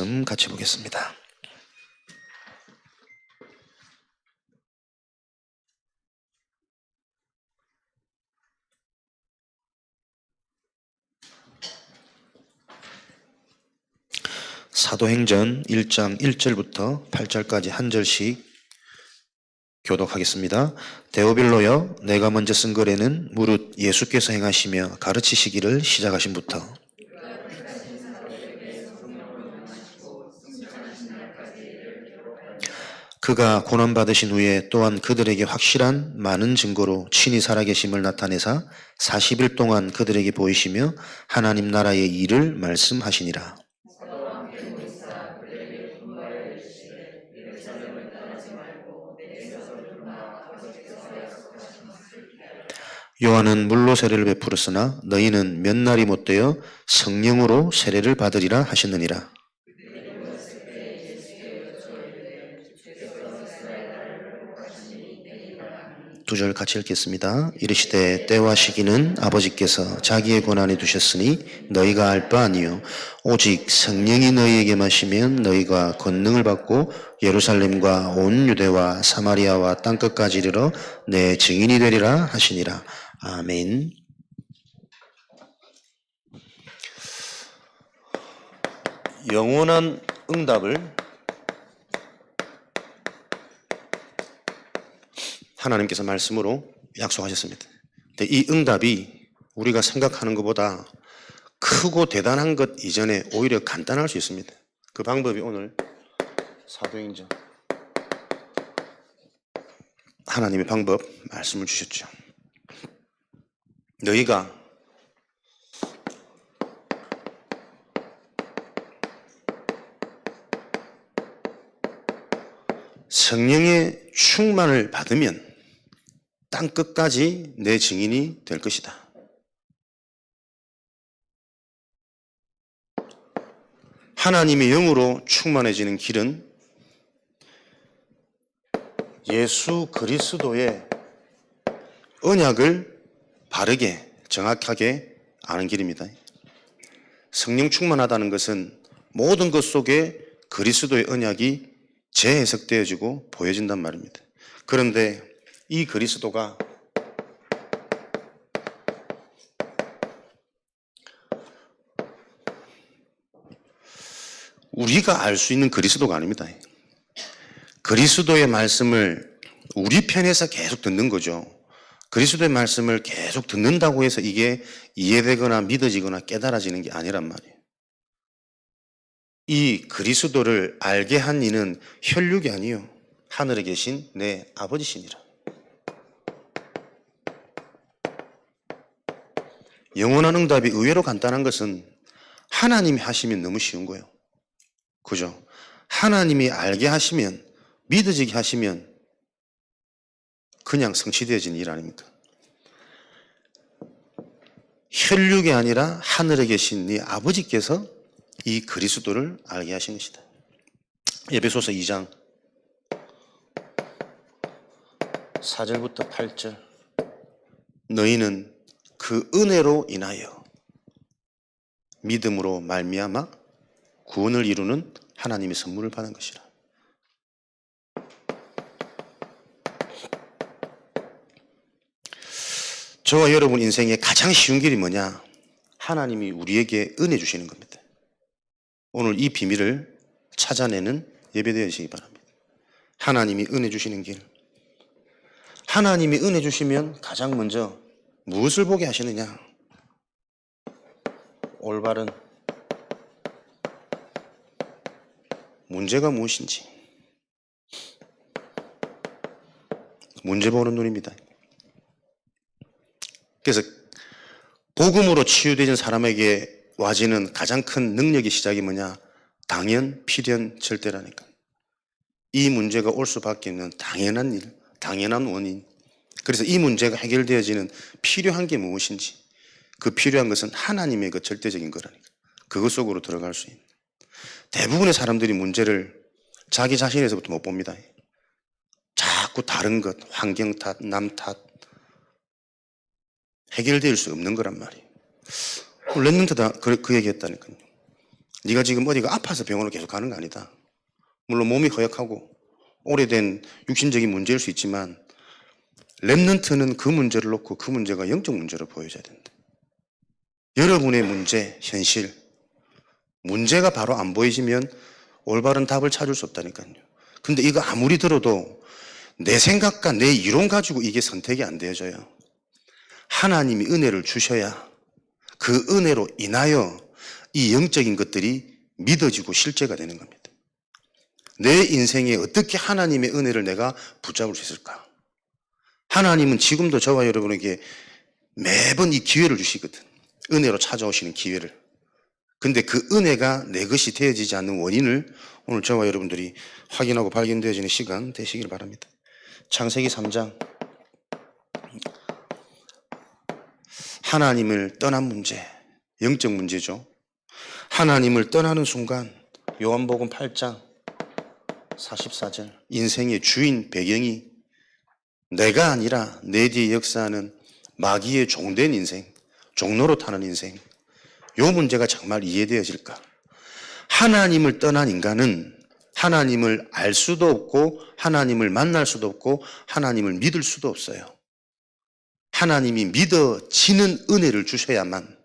말씀 같이 보겠습니다. 사도행전 1장 1절부터 8절까지 한 절씩 교독하겠습니다. 데오빌로여, 내가 먼저 쓴 글에는 무릇 예수께서 행하시며 가르치시기를 시작하신부터 그가 고난받으신 후에 또한 그들에게 확실한 많은 증거로 친히 살아계심을 나타내사 40일 동안 그들에게 보이시며 하나님 나라의 일을 말씀하시니라. 요한은 물로 세례를 베풀었으나 너희는 몇 날이 못되어 성령으로 세례를 받으리라 하셨느니라. 두 절 같이 읽겠습니다. 이르시되 때와 시기는 아버지께서 자기의 권한에 두셨으니 너희가 알 바 아니요 오직 성령이 너희에게 마시면 너희가 권능을 받고 예루살렘과 온 유대와 사마리아와 땅끝까지 이르러 내 증인이 되리라 하시니라. 아멘. 영원한 응답을 하나님께서 말씀으로 약속하셨습니다. 근데 이 응답이 우리가 생각하는 것보다 크고 대단한 것 이전에 오히려 간단할 수 있습니다. 그 방법이 오늘 사도행전 하나님의 방법 말씀을 주셨죠. 너희가 성령의 충만을 받으면 땅끝까지 내 증인이 될 것이다. 하나님의 영으로 충만해지는 길은 예수 그리스도의 언약을 바르게 정확하게 아는 길입니다. 성령 충만하다는 것은 모든 것 속에 그리스도의 언약이 재해석되어지고 보여진단 말입니다. 그런데 이 그리스도가 우리가 알 수 있는 그리스도가 아닙니다. 그리스도의 말씀을 우리 편에서 계속 듣는 거죠. 그리스도의 말씀을 계속 듣는다고 해서 이게 이해되거나 믿어지거나 깨달아지는 게 아니란 말이에요. 이 그리스도를 알게 한 이는 혈육이 아니요 하늘에 계신 내 아버지시니라. 영원한 응답이 의외로 간단한 것은 하나님이 하시면 너무 쉬운 거예요. 그죠? 하나님이 알게 하시면, 믿어지게 하시면 그냥 성취되어진 일 아닙니까? 혈육이 아니라 하늘에 계신 네 아버지께서 이 그리스도를 알게 하신 것이다. 에베소서 2장 4절부터 8절 너희는 그 은혜로 인하여 믿음으로 말미암아 구원을 이루는 하나님의 선물을 받은 것이라. 저와 여러분 인생의 가장 쉬운 길이 뭐냐? 하나님이 우리에게 은혜 주시는 겁니다. 오늘 이 비밀을 찾아내는 예배 되시기 바랍니다. 하나님이 은혜 주시는 길. 하나님이 은혜 주시면 가장 먼저 무엇을 보게 하시느냐? 올바른 문제가 무엇인지 문제 보는 눈입니다. 그래서 복음으로 치유되는 사람에게 와지는 가장 큰 능력의 시작이 뭐냐? 당연, 필연, 절대라니까. 이 문제가 올 수밖에 없는 당연한 일, 당연한 원인. 그래서 이 문제가 해결되어지는 필요한 게 무엇인지, 그 필요한 것은 하나님의 그 절대적인 거라니까. 그것 속으로 들어갈 수 있는. 대부분의 사람들이 문제를 자기 자신에서부터 못 봅니다. 자꾸 다른 것, 환경 탓, 남 탓, 해결될 수 없는 거란 말이에요. 랩런트다 그 얘기했다니까요. 네가 지금 어디가 아파서 병원을 계속 가는 거 아니다. 물론 몸이 허약하고 오래된 육신적인 문제일 수 있지만 렘넌트는 그 문제를 놓고 그 문제가 영적 문제로 보여져야 된다. 여러분의 문제, 현실, 문제가 바로 안 보이시면 올바른 답을 찾을 수 없다니까요. 근데 이거 아무리 들어도 내 생각과 내 이론 가지고 이게 선택이 안 되어져요. 하나님이 은혜를 주셔야 그 은혜로 인하여 이 영적인 것들이 믿어지고 실제가 되는 겁니다. 내 인생에 어떻게 하나님의 은혜를 내가 붙잡을 수 있을까? 하나님은 지금도 저와 여러분에게 매번 이 기회를 주시거든. 은혜로 찾아오시는 기회를. 근데 그 은혜가 내 것이 되어지지 않는 원인을 오늘 저와 여러분들이 확인하고 발견되어지는 시간 되시길 바랍니다. 창세기 3장. 하나님을 떠난 문제, 영적 문제죠. 하나님을 떠나는 순간 요한복음 8장 44절 인생의 주인 배경이 내가 아니라 내 뒤에 역사하는 마귀의 종된 인생, 종로로 타는 인생, 요 문제가 정말 이해되어질까? 하나님을 떠난 인간은 하나님을 알 수도 없고 하나님을 만날 수도 없고 하나님을 믿을 수도 없어요. 하나님이 믿어지는 은혜를 주셔야만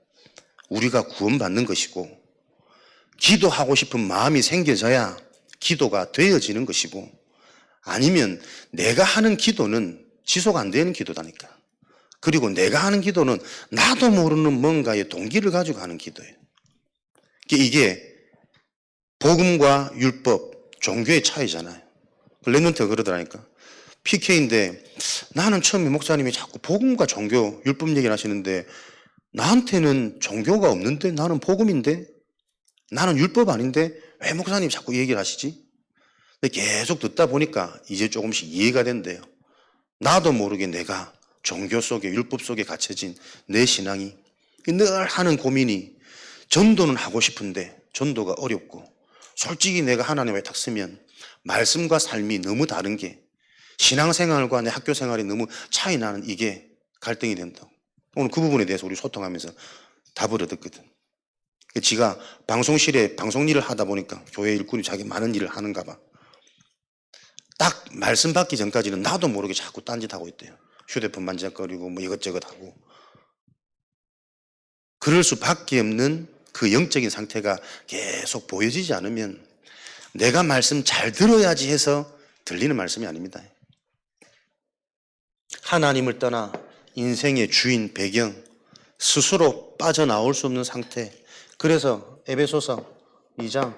우리가 구원받는 것이고 기도하고 싶은 마음이 생겨져야 기도가 되어지는 것이고 아니면 내가 하는 기도는 지속 안 되는 기도다니까. 그리고 내가 하는 기도는 나도 모르는 뭔가의 동기를 가지고 하는 기도예요. 이게 복음과 율법, 종교의 차이잖아요. 렘넌트가 그러더라니까. PK인데 나는 처음에 목사님이 자꾸 복음과 종교, 율법 얘기를 하시는데 나한테는 종교가 없는데 나는 복음인데 나는 율법 아닌데 왜 목사님이 자꾸 얘기를 하시지? 근데 계속 듣다 보니까 이제 조금씩 이해가 된대요. 나도 모르게 내가 종교 속에 율법 속에 갇혀진 내 신앙이 늘 하는 고민이 전도는 하고 싶은데 전도가 어렵고 솔직히 내가 하나님에 딱 서면 말씀과 삶이 너무 다른 게 신앙생활과 내 학교생활이 너무 차이 나는 이게 갈등이 된다고. 오늘 그 부분에 대해서 우리 소통하면서 답을 얻었거든. 지가 방송실에 방송 일을 하다 보니까 교회 일꾼이 자기 많은 일을 하는가 봐. 딱 말씀 받기 전까지는 나도 모르게 자꾸 딴짓하고 있대요. 휴대폰 만지작거리고 뭐 이것저것 하고. 그럴 수밖에 없는 그 영적인 상태가 계속 보여지지 않으면 내가 말씀 잘 들어야지 해서 들리는 말씀이 아닙니다. 하나님을 떠나 인생의 주인 배경 스스로 빠져나올 수 없는 상태. 그래서 에베소서 2장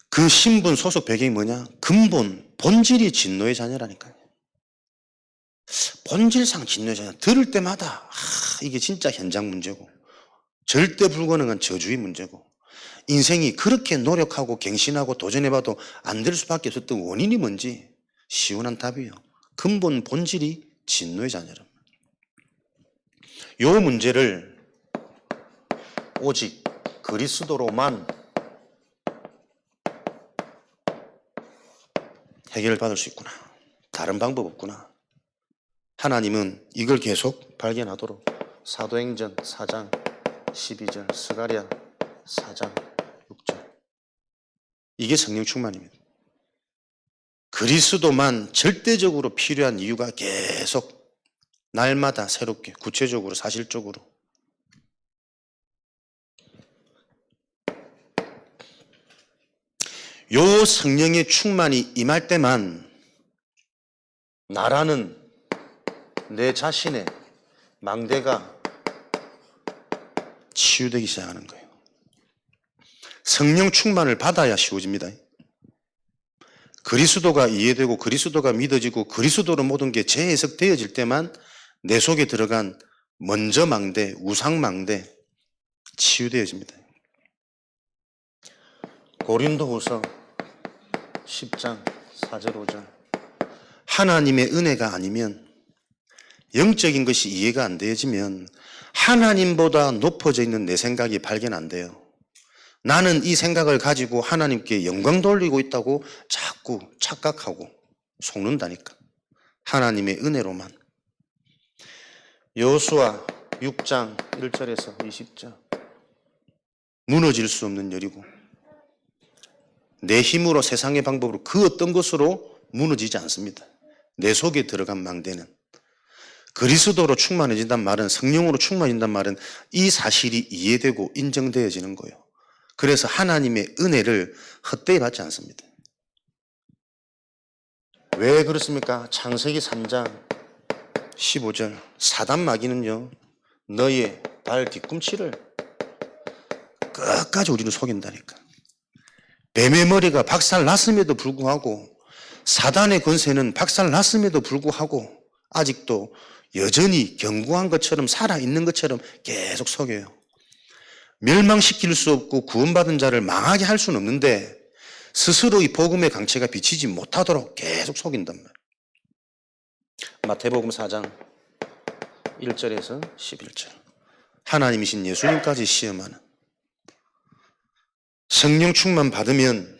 그 신분 소속 배경이 뭐냐? 근본 본질이 진노의 자녀라니까요. 본질상 진노의 자녀. 들을 때마다 이게 진짜 현장 문제고 절대 불가능한 저주의 문제고 인생이 그렇게 노력하고 갱신하고 도전해봐도 안 될 수밖에 없었던 원인이 뭔지 시원한 답이에요. 근본 본질이 진노의 자녀랍니다. 요 문제를 오직 그리스도로만 해결받을 수 있구나. 다른 방법 없구나. 하나님은 이걸 계속 발견하도록 사도행전 4장 12절, 스가랴 4장 6절. 이게 성령 충만입니다. 그리스도만 절대적으로 필요한 이유가 계속 날마다 새롭게 구체적으로 사실적으로 요 성령의 충만이 임할 때만 나라는 내 자신의 망대가 치유되기 시작하는 거예요. 성령 충만을 받아야 쉬워집니다. 그리스도가 이해되고 그리스도가 믿어지고 그리스도로 모든 게 재해석되어질 때만 내 속에 들어간 먼저 망대, 우상 망대 치유되어집니다. 고린도후서 10장 4절 5절 하나님의 은혜가 아니면 영적인 것이 이해가 안 되어지면 하나님보다 높아져 있는 내 생각이 발견 안 돼요. 나는 이 생각을 가지고 하나님께 영광 돌리고 있다고 자꾸 착각하고 속는다니까. 하나님의 은혜로만. 여호수아 6장 1절에서 20절 무너질 수 없는 여리고 내 힘으로 세상의 방법으로 그 어떤 것으로 무너지지 않습니다. 내 속에 들어간 망대는 그리스도로 충만해진단 말은 성령으로 충만해진단 말은 이 사실이 이해되고 인정되어지는 거예요. 그래서 하나님의 은혜를 헛되이 받지 않습니다. 왜 그렇습니까? 창세기 3장 15절 사단 마귀는요 너의 발 뒤꿈치를 끝까지 우리를 속인다니까. 뱀의 머리가 박살났음에도 불구하고 사단의 권세는 박살났음에도 불구하고 아직도 여전히 견고한 것처럼 살아있는 것처럼 계속 속여요. 멸망시킬 수 없고 구원받은 자를 망하게 할 수는 없는데 스스로 이 복음의 강체가 비치지 못하도록 계속 속인단 말이에요. 마태복음 4장 1절에서 11절 하나님이신 예수님까지 시험하는 성령 충만 받으면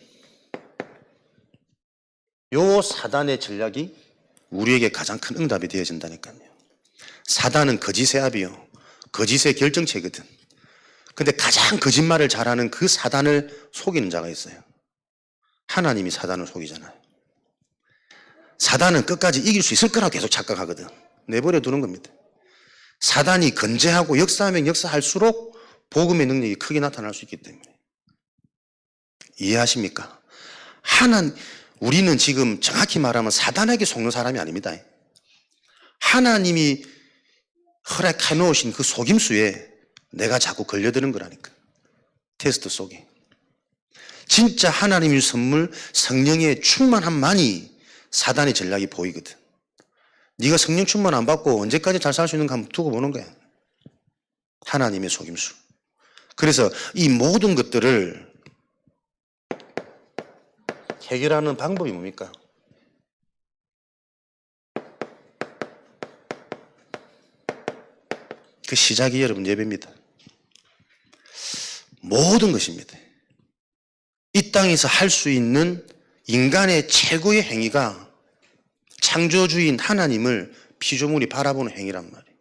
요 사단의 전략이 우리에게 가장 큰 응답이 되어진다니까요. 사단은 거짓의 압이요 거짓의 결정체거든. 근데 가장 거짓말을 잘하는 그 사단을 속이는 자가 있어요. 하나님이 사단을 속이잖아요. 사단은 끝까지 이길 수 있을 거라고 계속 착각하거든. 내버려 두는 겁니다. 사단이 건재하고 역사하면 역사할수록 복음의 능력이 크게 나타날 수 있기 때문에. 이해하십니까? 우리는 지금 정확히 말하면 사단에게 속는 사람이 아닙니다. 하나님이 허락해 놓으신 그 속임수에 내가 자꾸 걸려드는 거라니까. 테스트 속에. 진짜 하나님의 선물 성령의 충만함만이 사단의 전략이 보이거든. 네가 성령 충만 안 받고 언제까지 잘 살 수 있는가 한번 두고 보는 거야. 하나님의 속임수. 그래서 이 모든 것들을 해결하는 방법이 뭡니까? 그 시작이 여러분 예배입니다. 모든 것입니다. 이 땅에서 할 수 있는 인간의 최고의 행위가 창조주인 하나님을 피조물이 바라보는 행위란 말이에요.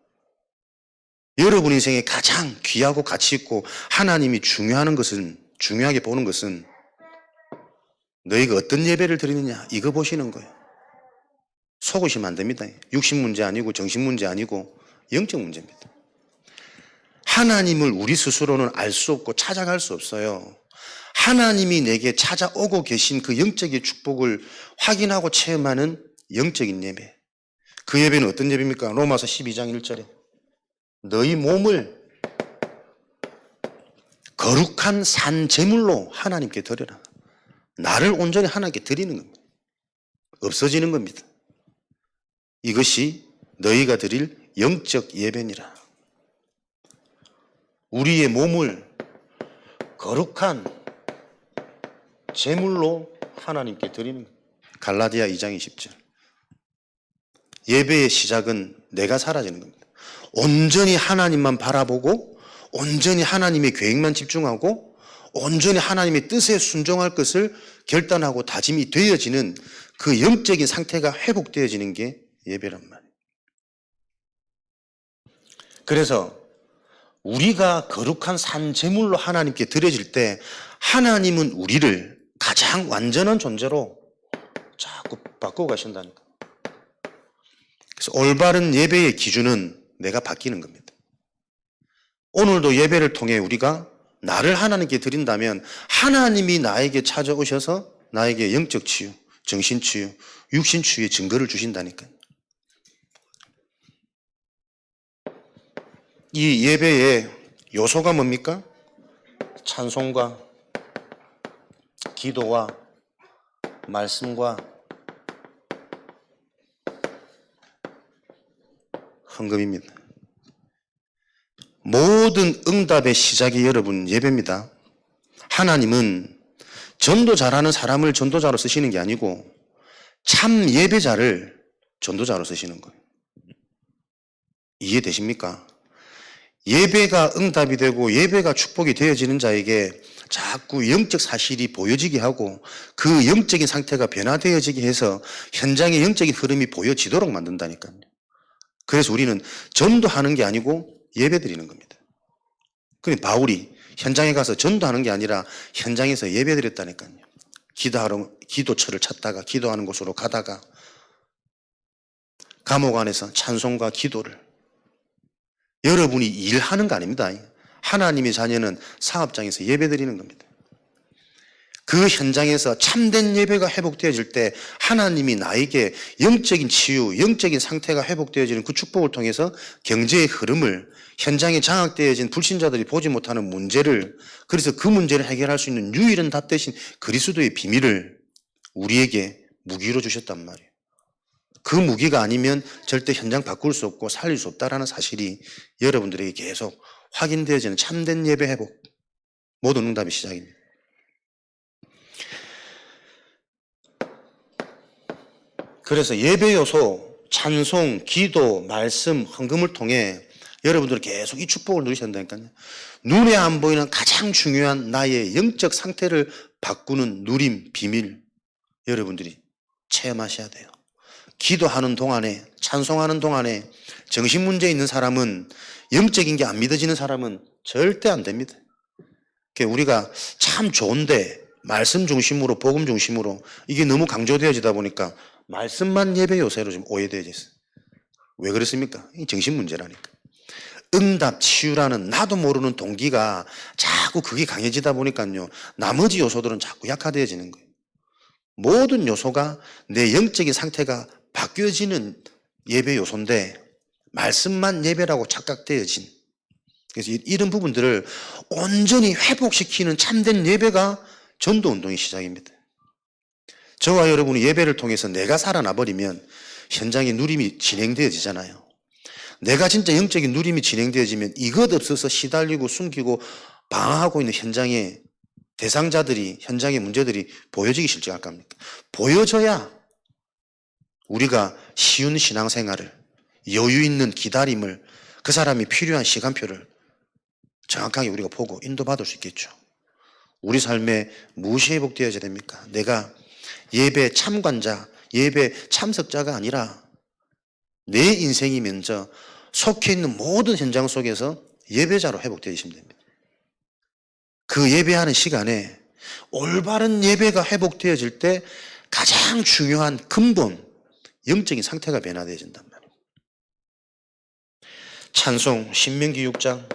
여러분 인생에 가장 귀하고 가치 있고 하나님이 중요하게 보는 것은 너희가 어떤 예배를 드리느냐 이거 보시는 거예요. 속으시면 안 됩니다. 육신 문제 아니고 정신 문제 아니고 영적 문제입니다. 하나님을 우리 스스로는 알 수 없고 찾아갈 수 없어요. 하나님이 내게 찾아오고 계신 그 영적인 축복을 확인하고 체험하는 영적인 예배. 그 예배는 어떤 예배입니까? 로마서 12장 1절에 너희 몸을 거룩한 산 제물로 하나님께 드려라. 나를 온전히 하나님께 드리는 겁니다. 없어지는 겁니다. 이것이 너희가 드릴 영적 예배니라. 우리의 몸을 거룩한 제물로 하나님께 드리는 겁니다. 갈라디아 2장 20절. 예배의 시작은 내가 사라지는 겁니다. 온전히 하나님만 바라보고 온전히 하나님의 계획만 집중하고 온전히 하나님의 뜻에 순종할 것을 결단하고 다짐이 되어지는 그 영적인 상태가 회복되어지는 게 예배란 말이에요. 그래서 우리가 거룩한 산 제물로 하나님께 드려질 때 하나님은 우리를 가장 완전한 존재로 자꾸 바꾸고 가신다니까. 그래서 올바른 예배의 기준은 내가 바뀌는 겁니다. 오늘도 예배를 통해 우리가 나를 하나님께 드린다면 하나님이 나에게 찾아오셔서 나에게 영적 치유, 정신 치유, 육신 치유의 증거를 주신다니까요. 이 예배의 요소가 뭡니까? 찬송과 기도와 말씀과 헌금입니다. 모든 응답의 시작이 여러분 예배입니다. 하나님은 전도 잘하는 사람을 전도자로 쓰시는 게 아니고 참 예배자를 전도자로 쓰시는 거예요. 이해되십니까? 예배가 응답이 되고 예배가 축복이 되어지는 자에게 자꾸 영적 사실이 보여지게 하고 그 영적인 상태가 변화되어지게 해서 현장의 영적인 흐름이 보여지도록 만든다니까요. 그래서 우리는 전도하는 게 아니고 예배 드리는 겁니다. 그런데 바울이 현장에 가서 전도하는 게 아니라 현장에서 예배드렸다니까요. 기도처를 찾다가 기도하는 곳으로 가다가 감옥 안에서 찬송과 기도를. 여러분이 일하는 거 아닙니다. 하나님의 자녀는 사업장에서 예배드리는 겁니다. 그 현장에서 참된 예배가 회복되어질 때 하나님이 나에게 영적인 치유, 영적인 상태가 회복되어지는 그 축복을 통해서 경제의 흐름을, 현장에 장악되어진 불신자들이 보지 못하는 문제를, 그래서 그 문제를 해결할 수 있는 유일한 답 대신 그리스도의 비밀을 우리에게 무기로 주셨단 말이에요. 그 무기가 아니면 절대 현장 바꿀 수 없고 살릴 수 없다는 사실이 여러분들에게 계속 확인되어지는 참된 예배 회복, 모든 응답의 시작입니다. 그래서 예배 요소, 찬송, 기도, 말씀, 헌금을 통해 여러분들은 계속 이 축복을 누리셔야 된다니까요. 눈에 안 보이는 가장 중요한 나의 영적 상태를 바꾸는 누림, 비밀, 여러분들이 체험하셔야 돼요. 기도하는 동안에, 찬송하는 동안에 정신 문제 있는 사람은, 영적인 게 안 믿어지는 사람은 절대 안 됩니다. 우리가 참 좋은데 말씀 중심으로, 복음 중심으로 이게 너무 강조되어지다 보니까 말씀만 예배 요새로 좀 오해되어져 있어요. 왜 그렇습니까? 이 정신 문제라니까. 응답, 치유라는 나도 모르는 동기가 자꾸 그게 강해지다 보니까요, 나머지 요소들은 자꾸 약화되어지는 거예요. 모든 요소가 내 영적인 상태가 바뀌어지는 예배 요소인데 말씀만 예배라고 착각되어진, 그래서 이런 부분들을 온전히 회복시키는 참된 예배가 전도운동의 시작입니다. 저와 여러분이 예배를 통해서 내가 살아나 버리면 현장의 누림이 진행되어지잖아요. 내가 진짜 영적인 누림이 진행되어지면 이것 없어서 시달리고 숨기고 방황하고 있는 현장의 대상자들이, 현장의 문제들이 보여지기 시작할 겁니까? 보여져야 우리가 쉬운 신앙생활을, 여유 있는 기다림을, 그 사람이 필요한 시간표를 정확하게 우리가 보고 인도받을 수 있겠죠. 우리 삶에 무엇이 회복되어야 됩니까? 내가 예배 참관자, 예배 참석자가 아니라 내 인생이 먼저 속해 있는 모든 현장 속에서 예배자로 회복되시면 됩니다. 그 예배하는 시간에 올바른 예배가 회복되어질 때 가장 중요한 근본, 영적인 상태가 변화되어진단 말이에요. 찬송 신명기 6장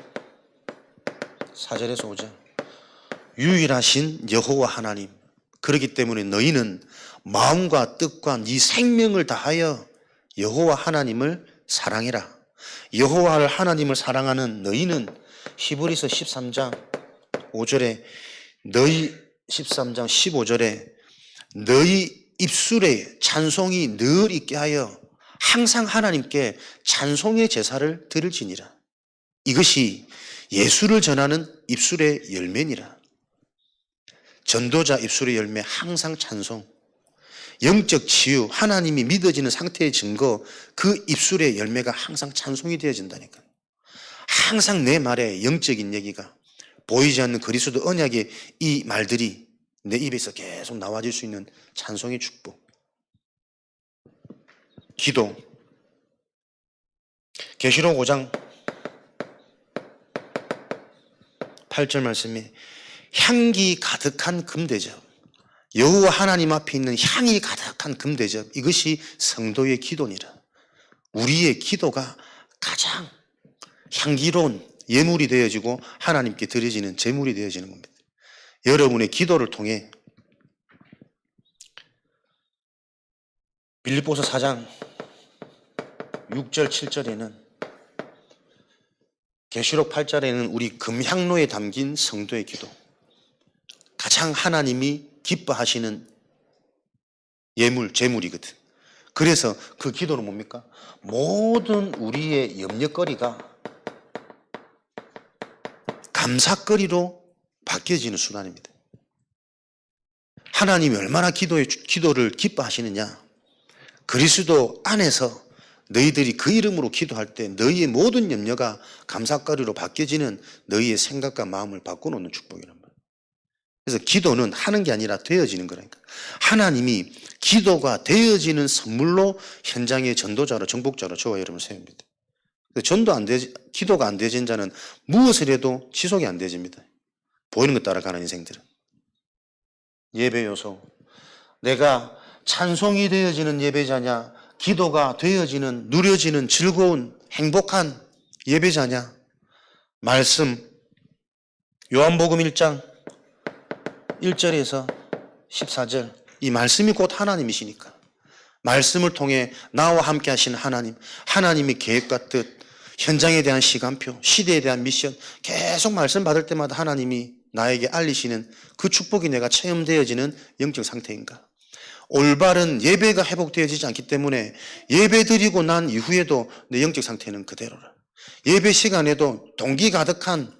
4절에서 5절. 유일하신 여호와 하나님, 그렇기 때문에 너희는 마음과 뜻과 네 생명을 다하여 여호와 하나님을 사랑해라. 여호와 하나님을 사랑하는 너희는 히브리서 13장 5절에 너희 13장 15절에 너희 입술에 찬송이 늘 있게 하여 항상 하나님께 찬송의 제사를 드릴지니라. 이것이 예수를 전하는 입술의 열매니라. 전도자 입술의 열매 항상 찬송, 영적 치유, 하나님이 믿어지는 상태의 증거, 그 입술의 열매가 항상 찬송이 되어진다니까. 항상 내 말에 영적인 얘기가, 보이지 않는 그리스도 언약의 이 말들이 내 입에서 계속 나와질 수 있는 찬송의 축복. 기도. 계시록 5장 8절 말씀이 향기 가득한 금대접, 여호와 하나님 앞에 있는 향이 가득한 금대접, 이것이 성도의 기도니라. 우리의 기도가 가장 향기로운 예물이 되어지고 하나님께 드려지는 제물이 되어지는 겁니다. 여러분의 기도를 통해 빌립보서 4장 6절 7절에는, 계시록 8절에는 우리 금향로에 담긴 성도의 기도, 가장 하나님이 기뻐하시는 예물, 제물이거든. 그래서 그 기도는 뭡니까? 모든 우리의 염려거리가 감사거리로 바뀌어지는 순간입니다. 하나님이 얼마나 기도를 기뻐하시느냐. 그리스도 안에서 너희들이 그 이름으로 기도할 때 너희의 모든 염려가 감사거리로 바뀌어지는 너희의 생각과 마음을 바꿔놓는 축복이란 말이에요. 그래서 기도는 하는 게 아니라 되어지는 거라니까. 하나님이 기도가 되어지는 선물로 현장의 전도자로, 정복자로 저와 여러분을 세웁니다. 기도가 안 되어진 자는 무엇을 해도 지속이 안 되어집니다. 보이는 것 따라가는 인생들은. 예배 요소. 내가 찬송이 되어지는 예배자냐, 기도가 되어지는, 누려지는 즐거운 행복한 예배자냐. 말씀, 요한복음 1장 1절에서 14절, 이 말씀이 곧 하나님이시니까 말씀을 통해 나와 함께 하신 하나님, 하나님의 계획과 뜻, 현장에 대한 시간표, 시대에 대한 미션, 계속 말씀 받을 때마다 하나님이 나에게 알리시는 그 축복이 내가 체험되어지는 영적 상태인가. 올바른 예배가 회복되어지지 않기 때문에 예배 드리고 난 이후에도 내 영적 상태는 그대로라. 예배 시간에도 동기 가득한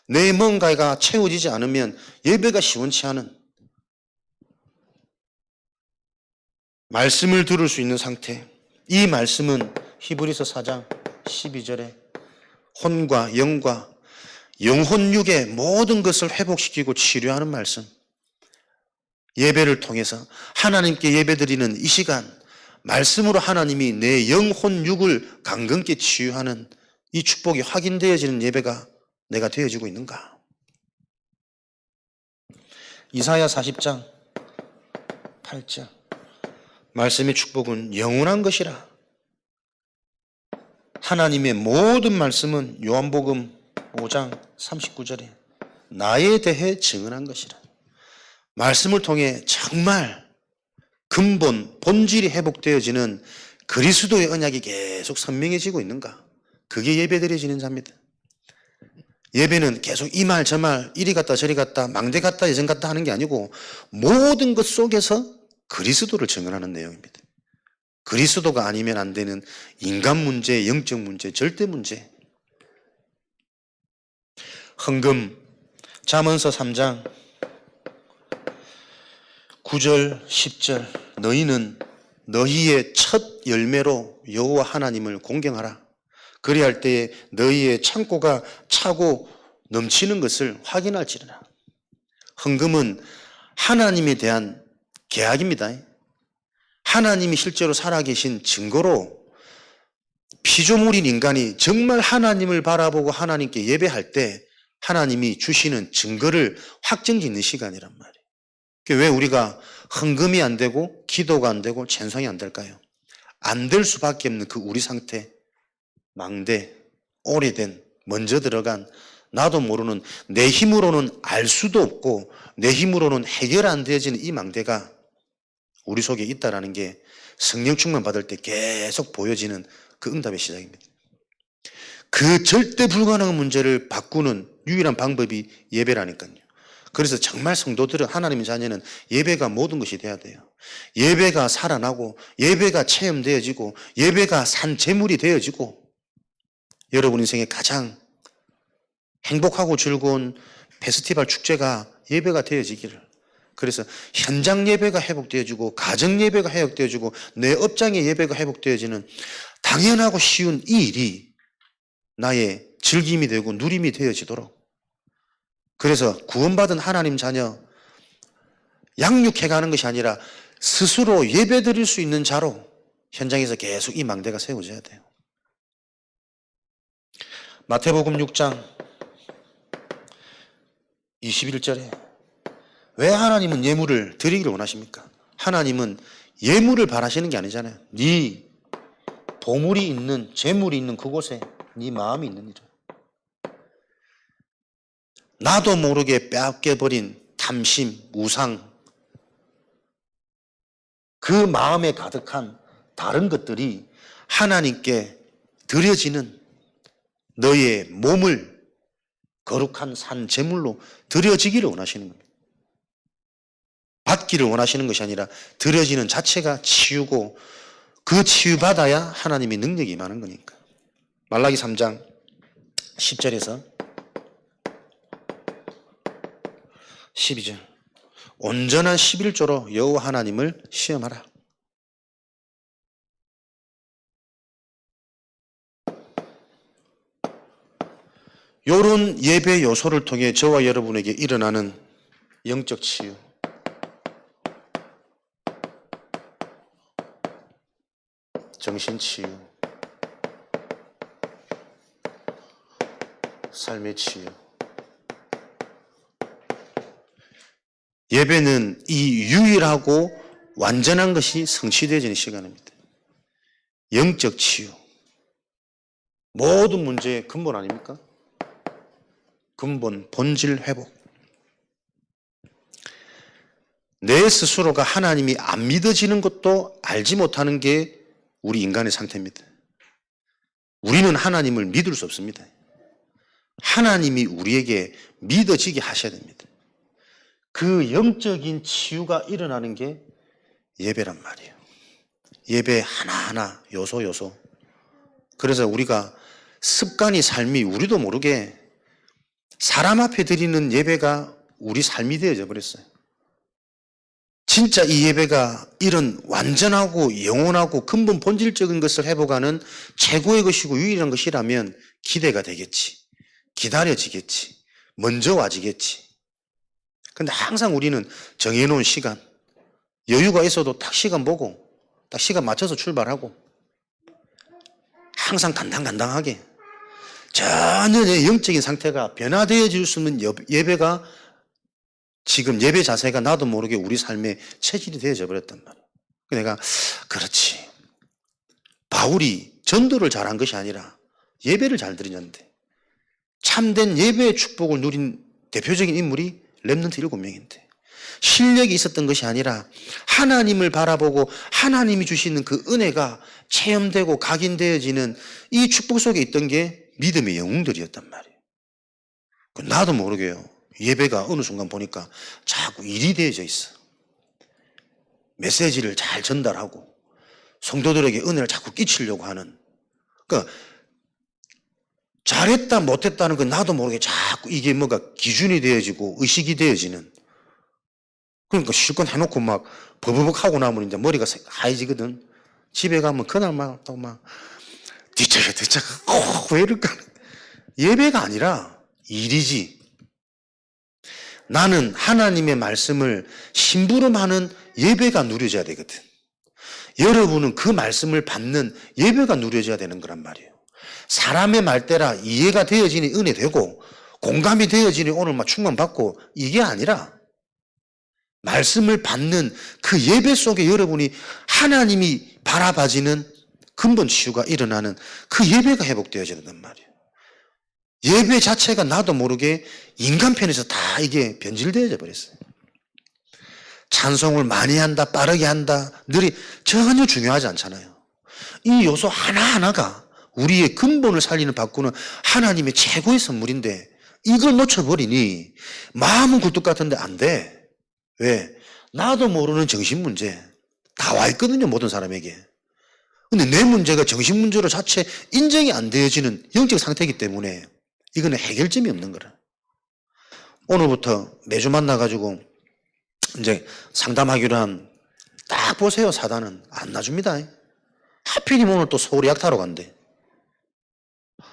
내 뭔가가 채워지지 않으면 예배가 시원치 않은, 말씀을 들을 수 있는 상태. 이 말씀은 히브리서 4장 12절에 혼과 영과 영혼육의 모든 것을 회복시키고 치료하는 말씀. 예배를 통해서 하나님께 예배드리는 이 시간, 말씀으로 하나님이 내 영혼육을 강건케 치유하는 이 축복이 확인되어지는 예배가 내가 되어지고 있는가. 이사야 40장 8절, 말씀의 축복은 영원한 것이라. 하나님의 모든 말씀은 요한복음 5장 39절에 나에 대해 증언한 것이라. 말씀을 통해 정말 근본, 본질이 회복되어지는 그리스도의 언약이 계속 선명해지고 있는가. 그게 예배드려지는 자입니다. 예배는 계속 이 말 저 말, 이리 갔다 저리 갔다, 망대 갔다 예전 갔다 하는 게 아니고 모든 것 속에서 그리스도를 증언하는 내용입니다. 그리스도가 아니면 안 되는 인간 문제, 영적 문제, 절대 문제. 헌금, 잠언서 3장 9절 10절, 너희는 너희의 첫 열매로 여호와 하나님을 공경하라. 그리할 때에 너희의 창고가 차고 넘치는 것을 확인할지니라. 헌금은 하나님에 대한 계약입니다. 하나님이 실제로 살아계신 증거로 피조물인 인간이 정말 하나님을 바라보고 하나님께 예배할 때 하나님이 주시는 증거를 확정짓는 시간이란 말이에요. 왜 우리가 헌금이 안 되고 기도가 안 되고 찬송이 안 될까요? 안 될 수밖에 없는 그 우리 상태, 망대, 오래된, 먼저 들어간, 나도 모르는, 내 힘으로는 알 수도 없고 내 힘으로는 해결 안 되어지는 이 망대가 우리 속에 있다는 게 성령 충만 받을 때 계속 보여지는 그 응답의 시작입니다. 그 절대 불가능한 문제를 바꾸는 유일한 방법이 예배라니까요. 그래서 정말 성도들은, 하나님의 자녀는 예배가 모든 것이 돼야 돼요. 예배가 살아나고 예배가 체험되어지고 예배가 산 재물이 되어지고 여러분 인생에 가장 행복하고 즐거운 페스티벌 축제가 예배가 되어지기를. 그래서 현장 예배가 회복되어지고 가정 예배가 회복되어지고 내 업장의 예배가 회복되어지는 당연하고 쉬운 이 일이 나의 즐김이 되고 누림이 되어지도록, 그래서 구원받은 하나님 자녀 양육해가는 것이 아니라 스스로 예배드릴 수 있는 자로 현장에서 계속 이 망대가 세워져야 돼요. 마태복음 6장 21절에 왜 하나님은 예물을 드리기를 원하십니까? 하나님은 예물을 바라시는 게 아니잖아요. 네 보물이 있는, 재물이 있는 그곳에 네 마음이 있는 일이에요. 나도 모르게 빼앗겨버린 탐심, 우상, 그 마음에 가득한 다른 것들이 하나님께 드려지는, 너의 몸을 거룩한 산 제물로 드려지기를 원하시는 겁니다. 받기를 원하시는 것이 아니라 드려지는 자체가 치유고 그 치유받아야 하나님의 능력이 임하는 거니까. 말라기 3장 10절에서 12절, 온전한 11조로 여호와 하나님을 시험하라. 이런 예배 요소를 통해 저와 여러분에게 일어나는 영적 치유, 정신 치유, 삶의 치유, 예배는 이 유일하고 완전한 것이 성취되어지는 시간입니다. 영적 치유. 모든 문제의 근본 아닙니까? 근본, 본질 회복. 내 스스로가 하나님이 안 믿어지는 것도 알지 못하는 게 우리 인간의 상태입니다. 우리는 하나님을 믿을 수 없습니다. 하나님이 우리에게 믿어지게 하셔야 됩니다. 그 영적인 치유가 일어나는 게 예배란 말이에요. 예배 하나하나 요소. 그래서 우리가 습관이 삶이 우리도 모르게 사람 앞에 드리는 예배가 우리 삶이 되어져 버렸어요. 진짜 이 예배가 이런 완전하고 영원하고 근본 본질적인 것을 회복하는 최고의 것이고 유일한 것이라면 기대가 되겠지. 기다려지겠지. 먼저 와지겠지. 근데 항상 우리는 정해놓은 시간, 여유가 있어도 딱 시간 보고 딱 시간 맞춰서 출발하고 항상 간당간당하게 전혀 내 영적인 상태가 변화되어질 수 있는 예배가 지금 예배 자세가 나도 모르게 우리 삶에 체질이 되어져 버렸단 말이에요. 내가 그렇지. 바울이 전도를 잘한 것이 아니라 예배를 잘 드리는데 참된 예배의 축복을 누린 대표적인 인물이 렘넌트 7명인데 실력이 있었던 것이 아니라 하나님을 바라보고 하나님이 주시는 그 은혜가 체험되고 각인되어지는 이 축복 속에 있던 게 믿음의 영웅들이었단 말이에요. 나도 모르게요. 예배가 어느 순간 보니까 자꾸 일이 되어져 있어. 메시지를 잘 전달하고 성도들에게 은혜를 자꾸 끼치려고 하는. 그러니까 잘했다 못했다는 건 나도 모르게 자꾸 이게 뭐가 기준이 되어지고 의식이 되어지는. 그러니까 실컷 해놓고 막 버버벅 하고 나면 이제 머리가 하얘지거든. 집에 가면 그날 막 뒤척여 왜 이럴까. 예배가 아니라 일이지. 나는 하나님의 말씀을 심부름하는 예배가 누려져야 되거든. 여러분은 그 말씀을 받는 예배가 누려져야 되는 거란 말이에요. 사람의 말대라 이해가 되어지니 은혜 되고 공감이 되어지니 오늘 막 충만받고 이게 아니라 말씀을 받는 그 예배 속에 여러분이 하나님이 바라봐지는 근본 치유가 일어나는 그 예배가 회복되어져야 된단 말이에요. 예배 자체가 나도 모르게 인간편에서 다 이게 변질되어져 버렸어요. 찬송을 많이 한다, 빠르게 한다, 느리 전혀 중요하지 않잖아요. 이 요소 하나하나가 우리의 근본을 살리는 바꾸는 하나님의 최고의 선물인데 이걸 놓쳐버리니 마음은 굴뚝 같은데 안 돼. 왜? 나도 모르는 정신 문제 다 와 있거든요, 모든 사람에게. 근데 내 문제가 정신 문제로 자체 인정이 안 되어지는 영적 상태이기 때문에 이거는 해결점이 없는 거라. 오늘부터 매주 만나가지고 이제 상담하기로 한 딱 보세요. 사단은 안 놔줍니다. 하필이면 오늘 또 서울에 약타러 간대.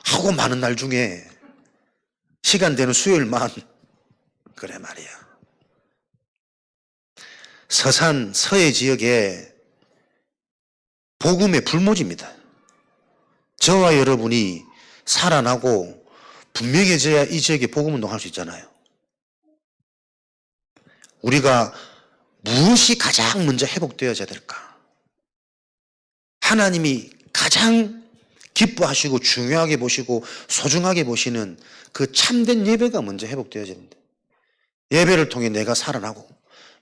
하고 많은 날 중에 시간 되는 수요일만. 그래 말이야. 서산 서해 지역에 복음의 불모지입니다. 저와 여러분이 살아나고 분명해져야 이 지역에 복음 운동할 수 있잖아요. 우리가 무엇이 가장 먼저 회복되어야 될까? 하나님이 가장 기뻐하시고 중요하게 보시고 소중하게 보시는 그 참된 예배가 먼저 회복되어야 됩니다. 예배를 통해 내가 살아나고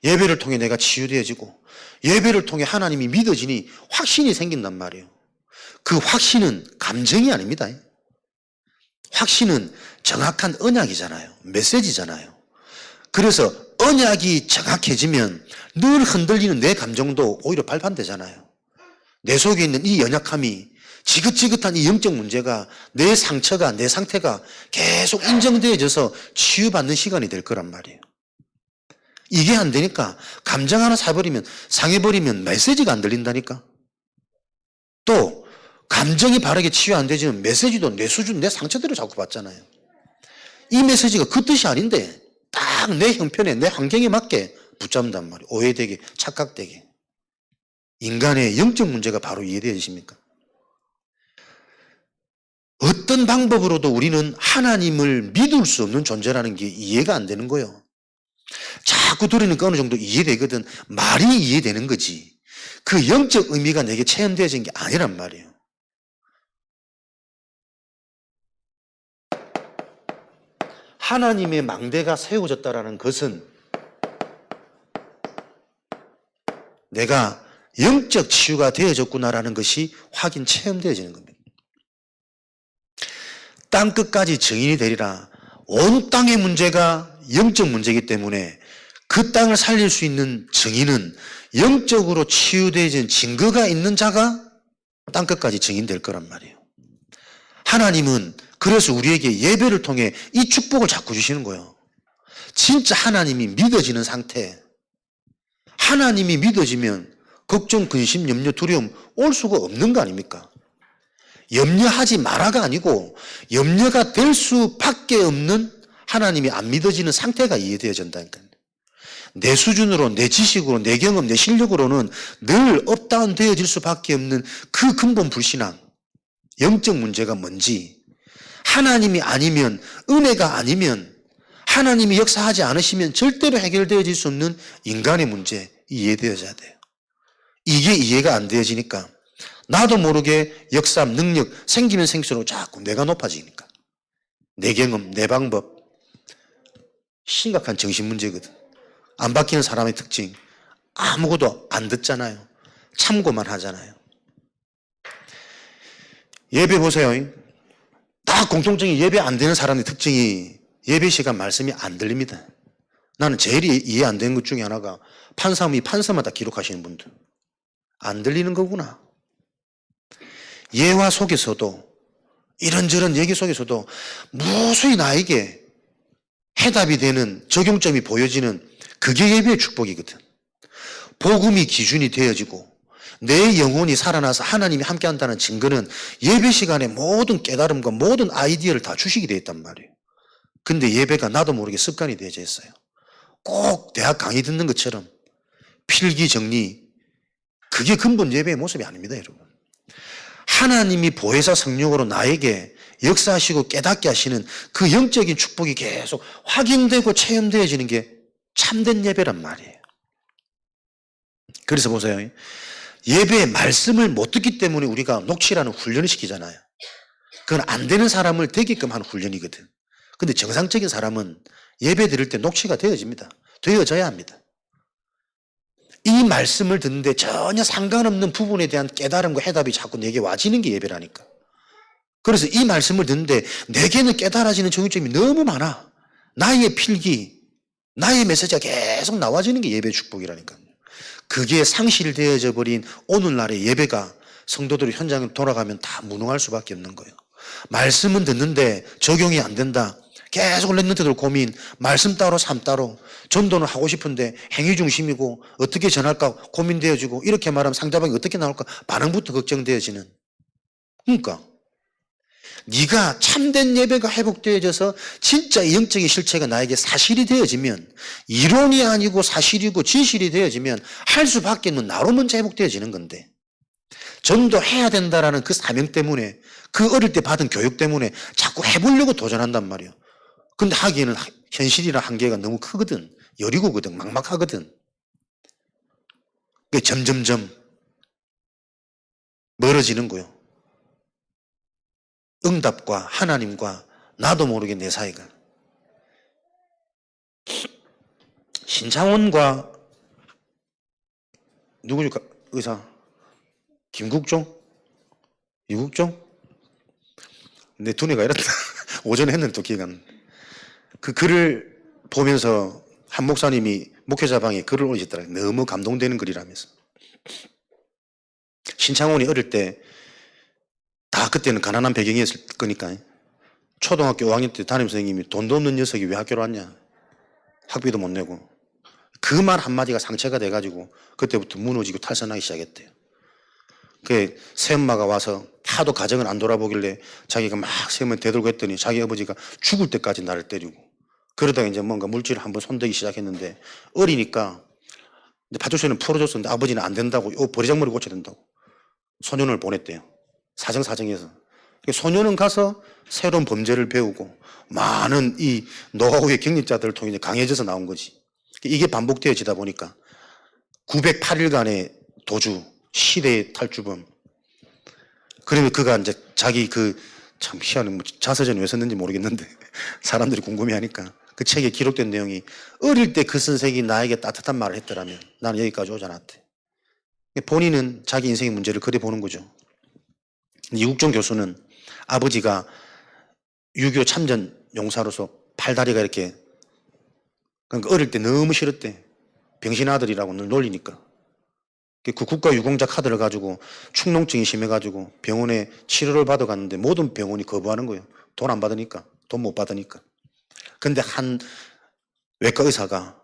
예배를 통해 내가 치유되어지고 예배를 통해 하나님이 믿어지니 확신이 생긴단 말이에요. 그 확신은 감정이 아닙니다. 확신은 정확한 언약이잖아요. 메시지잖아요. 그래서 언약이 정확해지면 늘 흔들리는 내 감정도 오히려 발판되잖아요. 내 속에 있는 이 연약함이 지긋지긋한 이 영적 문제가 내 상처가 내 상태가 계속 인정되어져서 치유받는 시간이 될 거란 말이에요. 이게 안 되니까 감정 하나 상해버리면 메시지가 안 들린다니까. 또 감정이 바르게 치유 안 되지만 메시지도 내 수준 내 상처대로 자꾸 받잖아요. 이 메시지가 그 뜻이 아닌데 딱 내 형편에 내 환경에 맞게 붙잡는단 말이에요. 오해되게 착각되게. 인간의 영적 문제가 바로 이해되십니까? 어떤 방법으로도 우리는 하나님을 믿을 수 없는 존재라는 게 이해가 안 되는 거예요. 자꾸 들으니까 어느 정도 이해되거든. 말이 이해되는 거지. 그 영적 의미가 내게 체험되어진 게 아니란 말이에요. 하나님의 망대가 세워졌다는 것은 내가 영적 치유가 되어졌구나라는 것이 확인 체험되어지는 겁니다. 땅끝까지 증인이 되리라. 온 땅의 문제가 영적 문제이기 때문에 그 땅을 살릴 수 있는 증인은 영적으로 치유되어진 증거가 있는 자가 땅끝까지 증인될 거란 말이에요. 하나님은 그래서 우리에게 예배를 통해 이 축복을 자꾸 주시는 거예요. 진짜 하나님이 믿어지는 상태. 하나님이 믿어지면 걱정, 근심, 염려, 두려움 올 수가 없는 거 아닙니까? 염려하지 마라가 아니고 염려가 될 수밖에 없는 하나님이 안 믿어지는 상태가 이해되어진다니까요. 내 수준으로, 내 지식으로, 내 경험, 내 실력으로는 늘 업다운 되어질 수밖에 없는 그 근본 불신앙, 영적 문제가 뭔지, 하나님이 아니면, 은혜가 아니면, 하나님이 역사하지 않으시면 절대로 해결되어질 수 없는 인간의 문제 이해되어져야 돼요. 이게 이해가 안 되어지니까 나도 모르게 역사, 능력 생기면 생수록 자꾸 내가 높아지니까 내 경험, 내 방법 심각한 정신문제거든. 안 바뀌는 사람의 특징 아무것도 안 듣잖아요. 참고만 하잖아요. 예배 보세요. 다 공통적인 예배 안 되는 사람의 특징이 예배 시간 말씀이 안 들립니다. 나는 제일 이해 안 되는 것 중에 하나가 판사마다 기록하시는 분들 안 들리는 거구나. 예화 속에서도 이런저런 얘기 속에서도 무수히 나에게 해답이 되는 적용점이 보여지는 그게 예배의 축복이거든. 복음이 기준이 되어지고 내 영혼이 살아나서 하나님이 함께한다는 증거는 예배 시간에 모든 깨달음과 모든 아이디어를 다 주시게 되어 있단 말이에요. 근데 예배가 나도 모르게 습관이 되어져 있어요. 꼭 대학 강의 듣는 것처럼 필기 정리, 그게 근본 예배의 모습이 아닙니다, 여러분. 하나님이 보혜사 성령으로 나에게 역사하시고 깨닫게 하시는 그 영적인 축복이 계속 확인되고 체험되어지는 게 참된 예배란 말이에요. 그래서 보세요. 예배의 말씀을 못 듣기 때문에 우리가 녹취라는 훈련을 시키잖아요. 그건 안 되는 사람을 되게끔 하는 훈련이거든. 근데 정상적인 사람은 예배 드릴 때 녹취가 되어집니다. 되어져야 합니다. 이 말씀을 듣는데 전혀 상관없는 부분에 대한 깨달음과 해답이 자꾸 내게 와지는 게 예배라니까. 그래서 이 말씀을 듣는데 내게는 깨달아지는 정육점이 너무 많아. 나의 필기, 나의 메시지가 계속 나와지는 게 예배의 축복이라니까요. 그게 상실되어져 버린 오늘날의 예배가 성도들이 현장에 돌아가면 다 무능할 수밖에 없는 거예요. 말씀은 듣는데 적용이 안 된다. 계속 랩런트들 고민, 말씀 따로 삶 따로, 전도는 하고 싶은데 행위 중심이고 어떻게 전할까 고민되어지고, 이렇게 말하면 상대방이 어떻게 나올까 반응부터 걱정되어지는. 그러니까 네가 참된 예배가 회복되어져서 진짜 영적인 실체가 나에게 사실이 되어지면, 이론이 아니고 사실이고 진실이 되어지면 할 수밖에 없는 나로 먼저 회복되어지는 건데, 전도해야 된다라는 그 사명 때문에, 그 어릴 때 받은 교육 때문에 자꾸 해보려고 도전한단 말이에요. 근데 하기에는 현실이나 한계가 너무 크거든. 여리고거든. 막막하거든. 그게 점점점 멀어지는 거예요. 응답과 하나님과 나도 모르게 내 사이가. 신창원과 누구죠? 의사? 김국종? 이국종? 내 두뇌가 이렇다. 오전에 했는데 또 기회가 안 나네. 그 글을 보면서 한 목사님이 목회자방에 글을 올리셨더라고요. 너무 감동되는 글이라면서. 신창원이 어릴 때 다 그때는 가난한 배경이었을 거니까 초등학교 5학년 때 담임 선생님이 돈도 없는 녀석이 왜 학교로 왔냐. 학비도 못 내고. 그 말 한마디가 상처가 돼가지고 그때부터 무너지고 탈선하기 시작했대요. 그 새엄마가 와서 하도 가정을 안 돌아보길래 자기가 막 새엄마 대들고 했더니 자기 아버지가 죽을 때까지 나를 때리고, 그러다가 이제 뭔가 물질을 한번 손대기 시작했는데 어리니까 파출소에는 풀어줬었는데 아버지는 안 된다고, 버리장머리 고쳐야 된다고 소년을 보냈대요. 사정사정해서. 소년은 가서 새로운 범죄를 배우고 많은 이 노하우의 경력자들을 통해 강해져서 나온 거지. 이게 반복되어지다 보니까 908일간의 도주, 시대의 탈주범. 그러면 그가 이제 자기 참 희한한 자서전에 왜 썼는지 모르겠는데 사람들이 궁금해하니까 그 책에 기록된 내용이 어릴 때 그 선생이 나에게 따뜻한 말을 했더라면 나는 여기까지 오지 않았대. 본인은 자기 인생의 문제를 그래 보는 거죠. 이국종 교수는 아버지가 6.25 참전 용사로서 팔다리가 이렇게, 그러니까 어릴 때 너무 싫었대. 병신 아들이라고 늘 놀리니까. 그 국가유공자 카드를 가지고 축농증이 심해가지고 병원에 치료를 받아갔는데 모든 병원이 거부하는 거예요. 돈 안 받으니까. 돈 못 받으니까. 근데 한 외과 의사가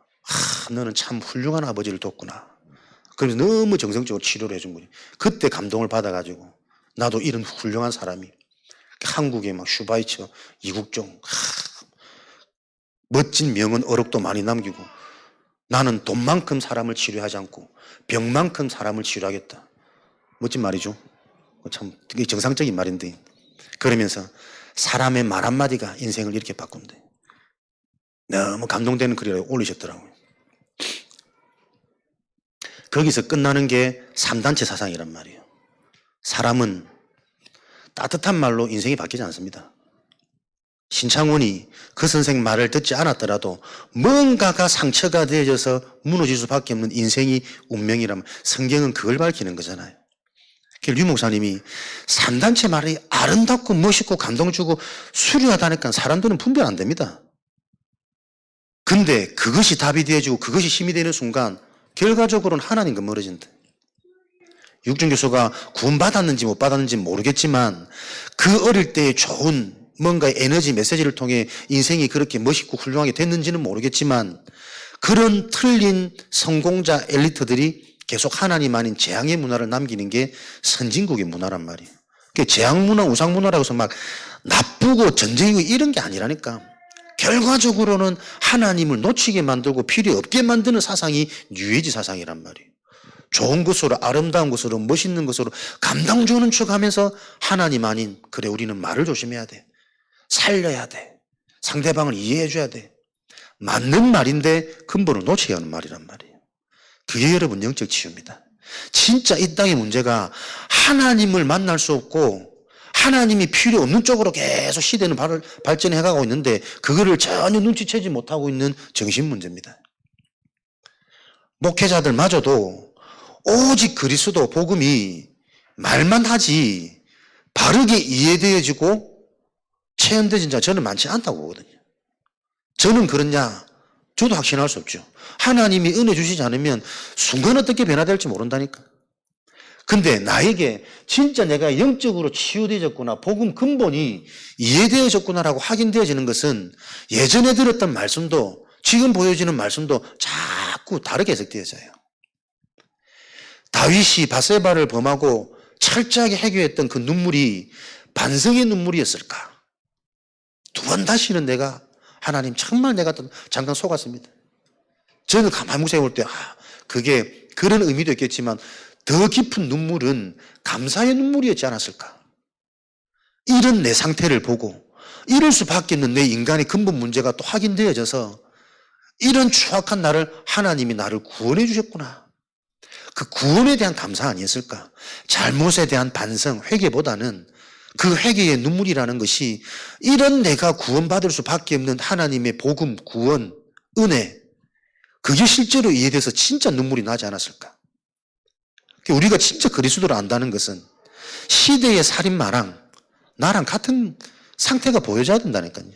너는 참 훌륭한 아버지를 뒀구나. 그래서 너무 정성적으로 치료를 해준 거지. 그때 감동을 받아가지고 나도 이런 훌륭한 사람이 한국에 막 슈바이처, 이국종, 멋진 명언 어록도 많이 남기고 나는 돈만큼 사람을 치료하지 않고 병만큼 사람을 치료하겠다. 멋진 말이죠. 참 정상적인 말인데 그러면서 사람의 말 한마디가 인생을 이렇게 바꾼대. 너무 감동되는 글을 올리셨더라고요. 거기서 끝나는 게 3단체 사상이란 말이에요. 사람은 따뜻한 말로 인생이 바뀌지 않습니다. 신창원이 그 선생 말을 듣지 않았더라도 뭔가가 상처가 되어져서 무너질 수밖에 없는 인생이 운명이라면 성경은 그걸 밝히는 거잖아요. 류 목사님이 3단체 말이 아름답고 멋있고 감동 주고 수려하다니까 사람들은 분별 안 됩니다. 근데 그것이 답이 되어지고 그것이 힘이 되는 순간 결과적으로는 하나님과 멀어진다. 육준 교수가 구원받았는지 못 받았는지 모르겠지만 그 어릴 때의 좋은 뭔가 에너지 메시지를 통해 인생이 그렇게 멋있고 훌륭하게 됐는지는 모르겠지만 그런 틀린 성공자 엘리트들이 계속 하나님 아닌 재앙의 문화를 남기는 게 선진국의 문화란 말이에요. 재앙 문화, 우상 문화라고 해서 막 나쁘고 전쟁이고 이런 게 아니라니까. 결과적으로는 하나님을 놓치게 만들고 필요 없게 만드는 사상이 뉴에이지 사상이란 말이에요. 좋은 것으로, 아름다운 것으로, 멋있는 것으로 감당 주는 척 하면서 하나님 아닌, 그래 우리는 말을 조심해야 돼. 살려야 돼. 상대방을 이해해 줘야 돼. 맞는 말인데 근본을 놓쳐야 하는 말이란 말이에요. 그게 여러분 영적 치유입니다. 진짜 이 땅의 문제가 하나님을 만날 수 없고 하나님이 필요 없는 쪽으로 계속 시대는 발전해 가고 있는데 그거를 전혀 눈치채지 못하고 있는 정신 문제입니다. 목회자들마저도 오직 그리스도 복음이 말만 하지 바르게 이해되어지고 체험되진 자 저는 많지 않다고 보거든요. 저는 그렇냐? 저도 확신할 수 없죠. 하나님이 은혜 주시지 않으면 순간 어떻게 변화될지 모른다니까. 근데 나에게 진짜 내가 영적으로 치유되어졌구나, 복음 근본이 이해되어졌구나라고 확인되어지는 것은 예전에 들었던 말씀도 지금 보여지는 말씀도 자꾸 다르게 해석되어져요. 다윗이 바세바를 범하고 철저하게 해결했던 그 눈물이 반성의 눈물이었을까? 두 번 다시는 내가 하나님 정말 내가 잠깐 속았습니다. 저는 가만히 묵상해 볼 때 그게 그런 의미도 있겠지만 더 깊은 눈물은 감사의 눈물이었지 않았을까? 이런 내 상태를 보고 이럴 수밖에 없는 내 인간의 근본 문제가 또 확인되어져서 이런 추악한 나를 하나님이 나를 구원해 주셨구나. 그 구원에 대한 감사 아니었을까? 잘못에 대한 반성, 회개보다는 그 회개의 눈물이라는 것이 이런 내가 구원받을 수밖에 없는 하나님의 복음, 구원, 은혜, 그게 실제로 이해돼서 진짜 눈물이 나지 않았을까? 우리가 진짜 그리스도를 안다는 것은 시대의 살인마랑 나랑 같은 상태가 보여져야 된다니까요.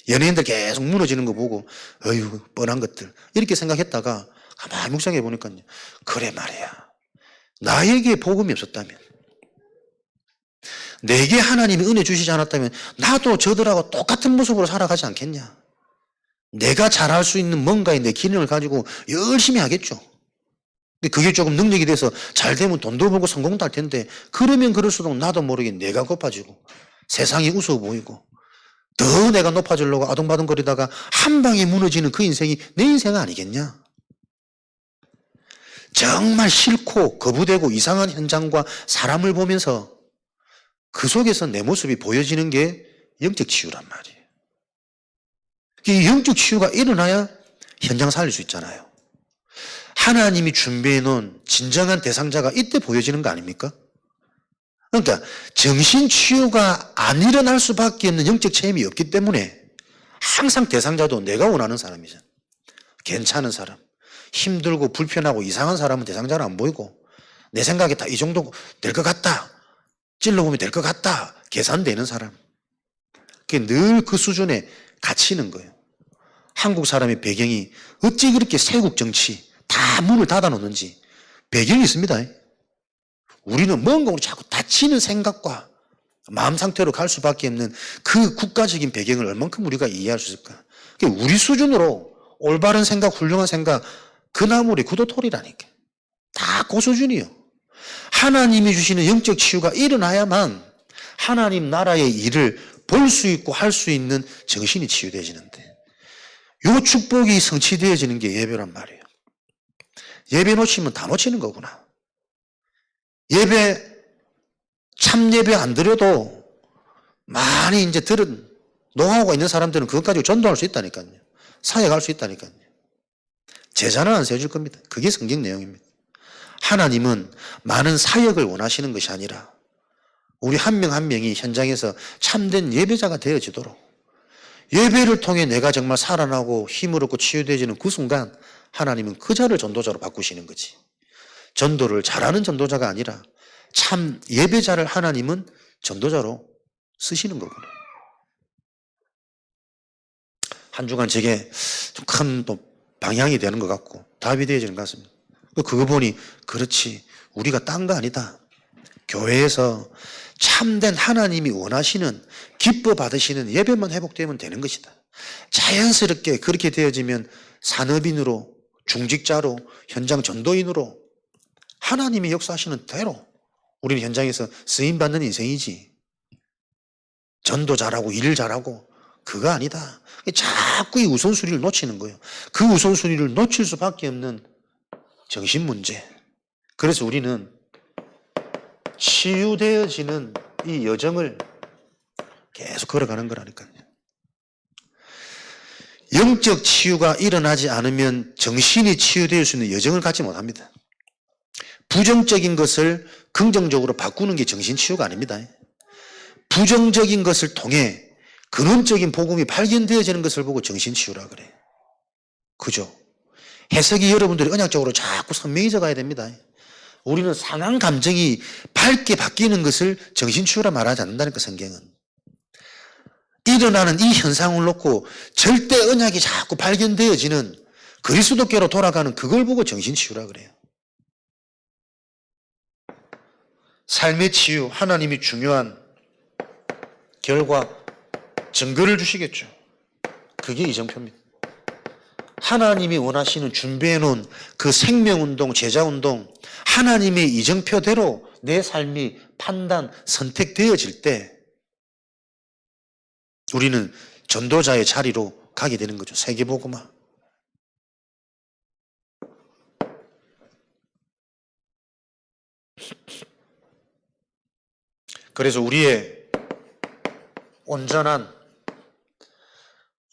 연예인들 계속 무너지는 거 보고 어휴 뻔한 것들 이렇게 생각했다가 가만히 묵상해 보니까요. 그래 말이야. 나에게 복음이 없었다면, 내게 하나님이 은혜 주시지 않았다면 나도 저들하고 똑같은 모습으로 살아가지 않겠냐. 내가 잘할 수 있는 뭔가의 내 기능을 가지고 열심히 하겠죠. 근데 그게 조금 능력이 돼서 잘 되면 돈도 벌고 성공도 할 텐데 그러면 그럴수록 나도 모르게 내가 고파지고 세상이 우스워 보이고 더 내가 높아지려고 아둥바둥거리다가 한 방에 무너지는 그 인생이 내 인생 아니겠냐. 정말 싫고 거부되고 이상한 현장과 사람을 보면서 그 속에서 내 모습이 보여지는 게 영적 치유란 말이에요. 이 영적 치유가 일어나야 현장 살릴 수 있잖아요. 하나님이 준비해 놓은 진정한 대상자가 이때 보여지는 거 아닙니까? 그러니까 정신치유가 안 일어날 수밖에 없는 영적 체험이 없기 때문에 항상 대상자도 내가 원하는 사람이잖아. 괜찮은 사람, 힘들고 불편하고 이상한 사람은 대상자는 안 보이고 내 생각에 다 이 정도 될 것 같다. 찔러보면 될 것 같다. 계산되는 사람. 그게 늘 그 수준에 갇히는 거예요. 한국 사람의 배경이 어찌 그렇게 세국 정치 다 문을 닫아 놓는지 배경이 있습니다. 우리는 뭔가 우리 자꾸 다치는 생각과 마음 상태로 갈 수밖에 없는 그 국가적인 배경을 얼만큼 우리가 이해할 수 있을까? 우리 수준으로 올바른 생각, 훌륭한 생각, 그 나물이 구도토리라니까. 다 그 수준이요. 하나님이 주시는 영적 치유가 일어나야만 하나님 나라의 일을 볼 수 있고 할 수 있는 정신이 치유되어지는데 요 축복이 성취되어지는 게 예배란 말이에요. 예배 놓치면 다 놓치는 거구나. 예배, 참 예배 안 드려도 많이 이제 들은 노하우가 있는 사람들은 그것 가지고 전도할 수 있다니까요. 사역할 수 있다니까요. 제자는 안 세워줄 겁니다. 그게 성경 내용입니다. 하나님은 많은 사역을 원하시는 것이 아니라 우리 한 명 한 명이 현장에서 참된 예배자가 되어지도록 예배를 통해 내가 정말 살아나고 힘을 얻고 치유되어지는 그 순간 하나님은 그 자를 전도자로 바꾸시는 거지. 전도를 잘하는 전도자가 아니라 참 예배자를 하나님은 전도자로 쓰시는 거구나. 한 주간 제게 좀 큰 또 방향이 되는 것 같고 답이 되어지는 것 같습니다. 그거 보니 그렇지 우리가 딴 거 아니다. 교회에서 참된 하나님이 원하시는 기뻐 받으시는 예배만 회복되면 되는 것이다. 자연스럽게 그렇게 되어지면 산업인으로 중직자로 현장 전도인으로 하나님이 역사하시는 대로 우리는 현장에서 쓰임받는 인생이지 전도 잘하고 일 잘하고 그거 아니다. 자꾸 이 우선순위를 놓치는 거예요. 그 우선순위를 놓칠 수밖에 없는 정신 문제. 그래서 우리는 치유되어지는 이 여정을 계속 걸어가는 거라니까요. 영적 치유가 일어나지 않으면 정신이 치유될 수 있는 여정을 갖지 못합니다. 부정적인 것을 긍정적으로 바꾸는 게 정신치유가 아닙니다. 부정적인 것을 통해 근원적인 복음이 발견되어지는 것을 보고 정신치유라 그래요. 그죠? 해석이 여러분들이 언약적으로 자꾸 선명해져 가야 됩니다. 우리는 상한 감정이 밝게 바뀌는 것을 정신치유라 말하지 않는다니까 성경은. 일어나는 이 현상을 놓고 절대 언약이 자꾸 발견되어지는 그리스도께로 돌아가는 그걸 보고 정신치유라 그래요. 삶의 치유, 하나님이 중요한 결과, 증거를 주시겠죠. 그게 이정표입니다. 하나님이 원하시는 준비해 놓은 그 생명운동, 제자운동, 하나님의 이정표대로 내 삶이 판단, 선택되어질 때 우리는 전도자의 자리로 가게 되는 거죠. 세계복음화. 그래서 우리의 온전한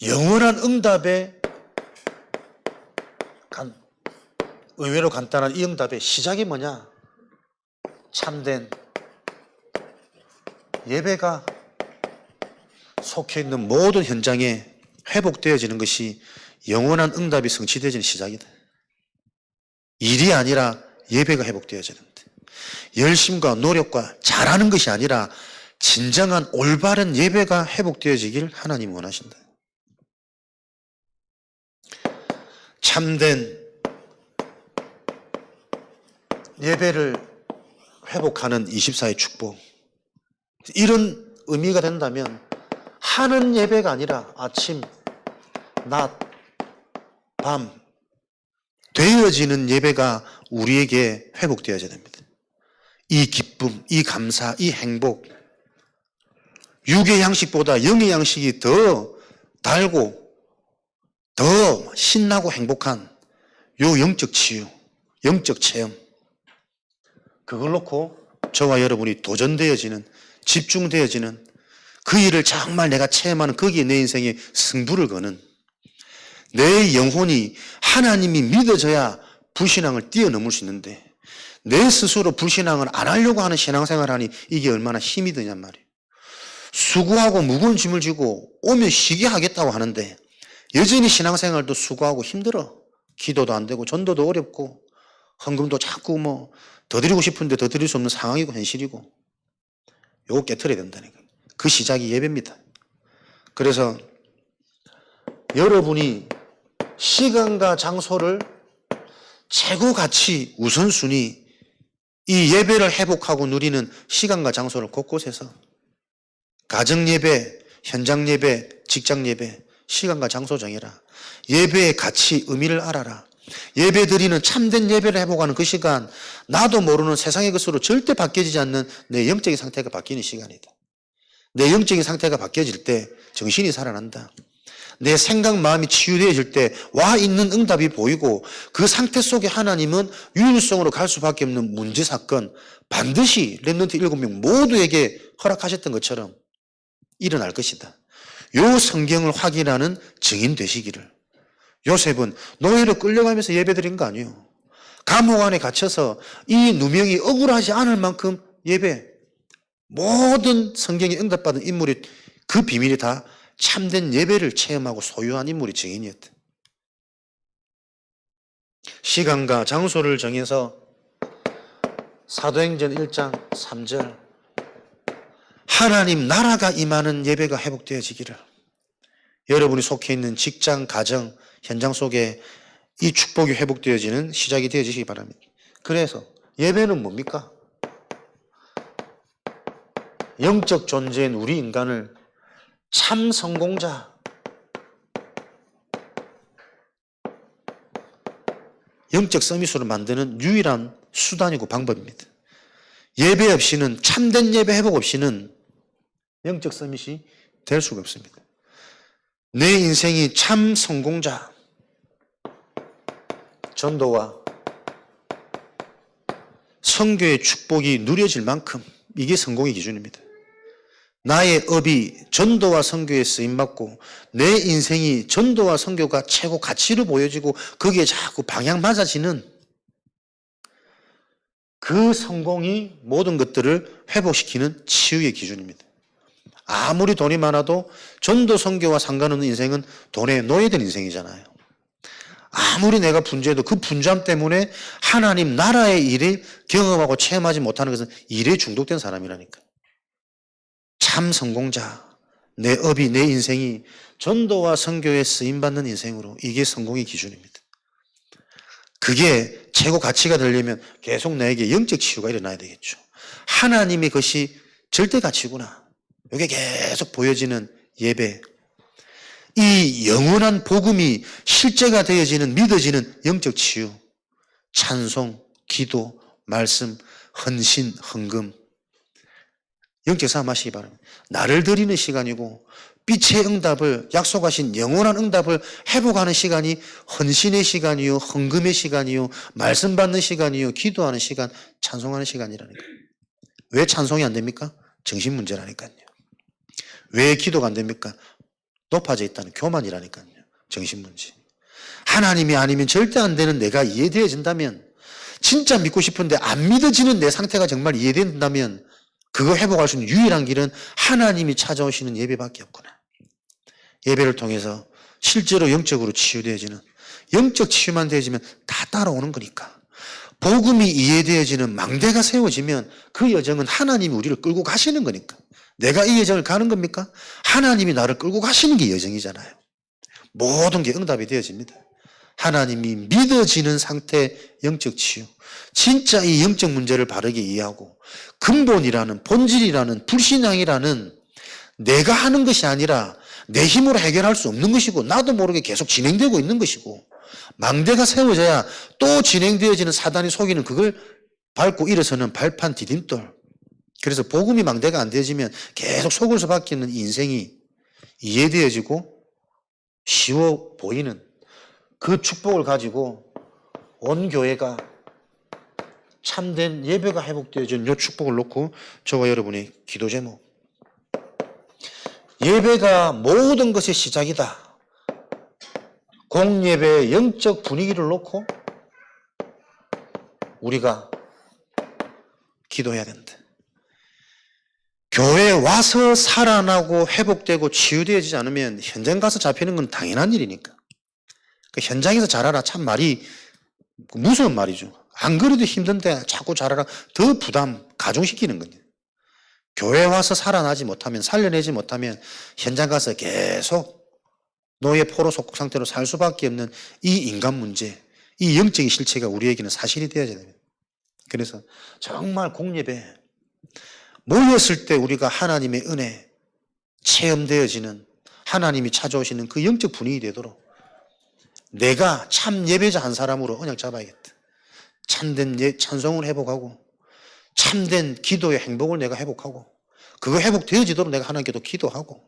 영원한 응답의 의외로 간단한 이 응답의 시작이 뭐냐? 참된 예배가 속해 있는 모든 현장에 회복되어지는 것이 영원한 응답이 성취되어지는 시작이다. 일이 아니라 예배가 회복되어지는데 열심과 노력과 잘하는 것이 아니라 진정한 올바른 예배가 회복되어지길 하나님 원하신다. 참된 예배를 회복하는 24의 축복. 이런 의미가 된다면 하는 예배가 아니라 아침, 낮, 밤 되어지는 예배가 우리에게 회복되어야 됩니다. 이 기쁨, 이 감사, 이 행복, 육의 양식보다 영의 양식이 더 달고 더 신나고 행복한 요 영적 치유, 영적 체험, 그걸 놓고 저와 여러분이 도전되어지는, 집중되어지는 그 일을 정말 내가 체험하는 거기에 내 인생에 승부를 거는 내 영혼이 하나님이 믿어져야 불신앙을 뛰어넘을 수 있는데 내 스스로 불신앙을 안 하려고 하는 신앙생활을 하니 이게 얼마나 힘이 드냔 말이에요. 수고하고 무거운 짐을 지고 오면 쉬게 하겠다고 하는데 여전히 신앙생활도 수고하고 힘들어. 기도도 안 되고 전도도 어렵고 헌금도 자꾸 뭐 더 드리고 싶은데 더 드릴 수 없는 상황이고 현실이고 요거 깨트려야 된다니까. 그 시작이 예배입니다. 그래서 여러분이 시간과 장소를 최고 가치 우선순위 이 예배를 회복하고 누리는 시간과 장소를 곳곳에서 가정 예배, 현장 예배, 직장 예배, 시간과 장소 정해라. 예배의 가치, 의미를 알아라. 예배 드리는 참된 예배를 회복하는 그 시간, 나도 모르는 세상의 것으로 절대 바뀌어지지 않는 내 영적인 상태가 바뀌는 시간이다. 내 영적인 상태가 바뀌어질 때 정신이 살아난다. 내 생각, 마음이 치유되어질 때 와 있는 응답이 보이고 그 상태 속에 하나님은 유일성으로 갈 수밖에 없는 문제, 사건 반드시 렘넌트 7명 모두에게 허락하셨던 것처럼 일어날 것이다. 요 성경을 확인하는 증인 되시기를. 요셉은 노예로 끌려가면서 예배드린 거 아니에요. 감옥 안에 갇혀서 이 누명이 억울하지 않을 만큼 예배, 모든 성경에 응답받은 인물이 그 비밀이 다 참된 예배를 체험하고 소유한 인물이 증인이었다. 시간과 장소를 정해서 사도행전 1장 3절 하나님 나라가 임하는 예배가 회복되어지기를. 여러분이 속해 있는 직장, 가정, 현장 속에 이 축복이 회복되어지는 시작이 되어지시기 바랍니다. 그래서 예배는 뭡니까? 영적 존재인 우리 인간을 참 성공자, 영적 서밋으로 만드는 유일한 수단이고 방법입니다. 예배 없이는, 참된 예배 회복 없이는 영적 서밋이 될 수가 없습니다. 내 인생이 참 성공자, 전도와 선교의 축복이 누려질 만큼 이게 성공의 기준입니다. 나의 업이 전도와 선교에 쓰임받고 내 인생이 전도와 선교가 최고 가치로 보여지고 거기에 자꾸 방향 맞아지는 그 성공이 모든 것들을 회복시키는 치유의 기준입니다. 아무리 돈이 많아도 전도 선교와 상관없는 인생은 돈에 노예된 인생이잖아요. 아무리 내가 분주해도 그 분주함 때문에 하나님 나라의 일을 경험하고 체험하지 못하는 것은 일에 중독된 사람이라니까. 참 성공자, 내 업이, 내 인생이 전도와 선교에 쓰임받는 인생으로, 이게 성공의 기준입니다. 그게 최고 가치가 되려면 계속 나에게 영적 치유가 일어나야 되겠죠. 하나님의 것이 절대 가치구나, 이게 계속 보여지는 예배, 이 영원한 복음이 실제가 되어지는, 믿어지는 영적 치유, 찬송, 기도, 말씀, 헌신, 헌금, 영적 삶 하시기 바랍니다. 나를 드리는 시간이고 빛의 응답을, 약속하신 영원한 응답을 회복하는 시간이 헌신의 시간이요, 헌금의 시간이요, 말씀 받는 시간이요, 기도하는 시간, 찬송하는 시간이라니까요. 왜 찬송이 안 됩니까? 정신 문제라니까요. 왜 기도가 안 됩니까? 높아져 있다는 교만이라니까요. 정신 문제. 하나님이 아니면 절대 안 되는 내가 이해되어진다면, 진짜 믿고 싶은데 안 믿어지는 내 상태가 정말 이해된다면 그거 회복할 수 있는 유일한 길은 하나님이 찾아오시는 예배밖에 없구나. 예배를 통해서 실제로 영적으로 치유되어지는, 영적 치유만 되어지면 다 따라오는 거니까. 복음이 이해되어지는 망대가 세워지면 그 여정은 하나님이 우리를 끌고 가시는 거니까. 내가 이 여정을 가는 겁니까? 하나님이 나를 끌고 가시는 게 여정이잖아요. 모든 게 응답이 되어집니다. 하나님이 믿어지는 상태, 영적 치유. 진짜 이 영적 문제를 바르게 이해하고 근본이라는, 본질이라는, 불신앙이라는 내가 하는 것이 아니라 내 힘으로 해결할 수 없는 것이고 나도 모르게 계속 진행되고 있는 것이고, 망대가 세워져야 또 진행되어지는 사단이 속이는 그걸 밟고 일어서는 발판 디딤돌. 그래서 복음이 망대가 안 되어지면 계속 속을 수밖에 없는 인생이 이해되어지고 쉬워 보이는 그 축복을 가지고 온 교회가 참된 예배가 회복되어진 이 축복을 놓고 저와 여러분의 기도 제목, 예배가 모든 것의 시작이다. 공예배의 영적 분위기를 놓고 우리가 기도해야 된다. 교회에 와서 살아나고 회복되고 치유되어지지 않으면 현장 가서 잡히는 건 당연한 일이니까. 그 현장에서 자라라 참 말이 무서운 말이죠. 안 그래도 힘든데 자꾸 자라라 더 부담 가중시키는 거예요. 교회에 와서 살아나지 못하면 살려내지 못하면 현장 가서 계속 노예 포로 속국 상태로 살 수밖에 없는 이 인간 문제, 이 영적인 실체가 우리에게는 사실이 되어야 됩니다. 그래서 정말 공예배 모였을 때 우리가 하나님의 은혜 체험되어지는 하나님이 찾아오시는 그 영적 분위기 되도록 내가 참 예배자 한 사람으로 언약 잡아야겠다. 참된 찬송을 회복하고 참된 기도의 행복을 내가 회복하고 그거 회복되어지도록 내가 하나님께 또 기도하고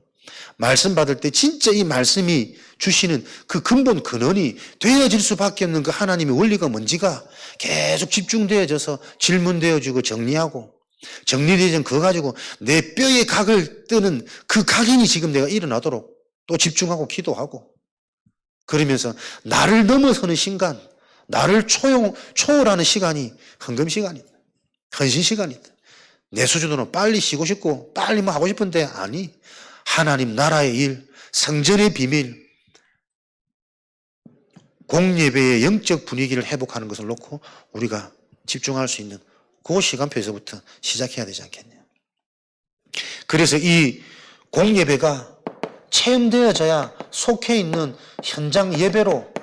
말씀 받을 때 진짜 이 말씀이 주시는 그 근본 근원이 되어질 수밖에 없는 그 하나님의 원리가 뭔지가 계속 집중되어져서 질문되어지고 정리하고 정리되어진 그거 가지고 내 뼈에 각을 뜨는 그 각인이 지금 내가 일어나도록 또 집중하고 기도하고 그러면서 나를 넘어서는 순간 나를 초월하는 시간이 헌금 시간이다. 헌신 시간이다. 내 수준으로 빨리 쉬고 싶고 빨리 뭐 하고 싶은데 아니 하나님 나라의 일, 성전의 비밀, 공예배의 영적 분위기를 회복하는 것을 놓고 우리가 집중할 수 있는 그 시간표에서부터 시작해야 되지 않겠냐. 그래서 이 공예배가 체험되어져야 속해 있는 현장 예배로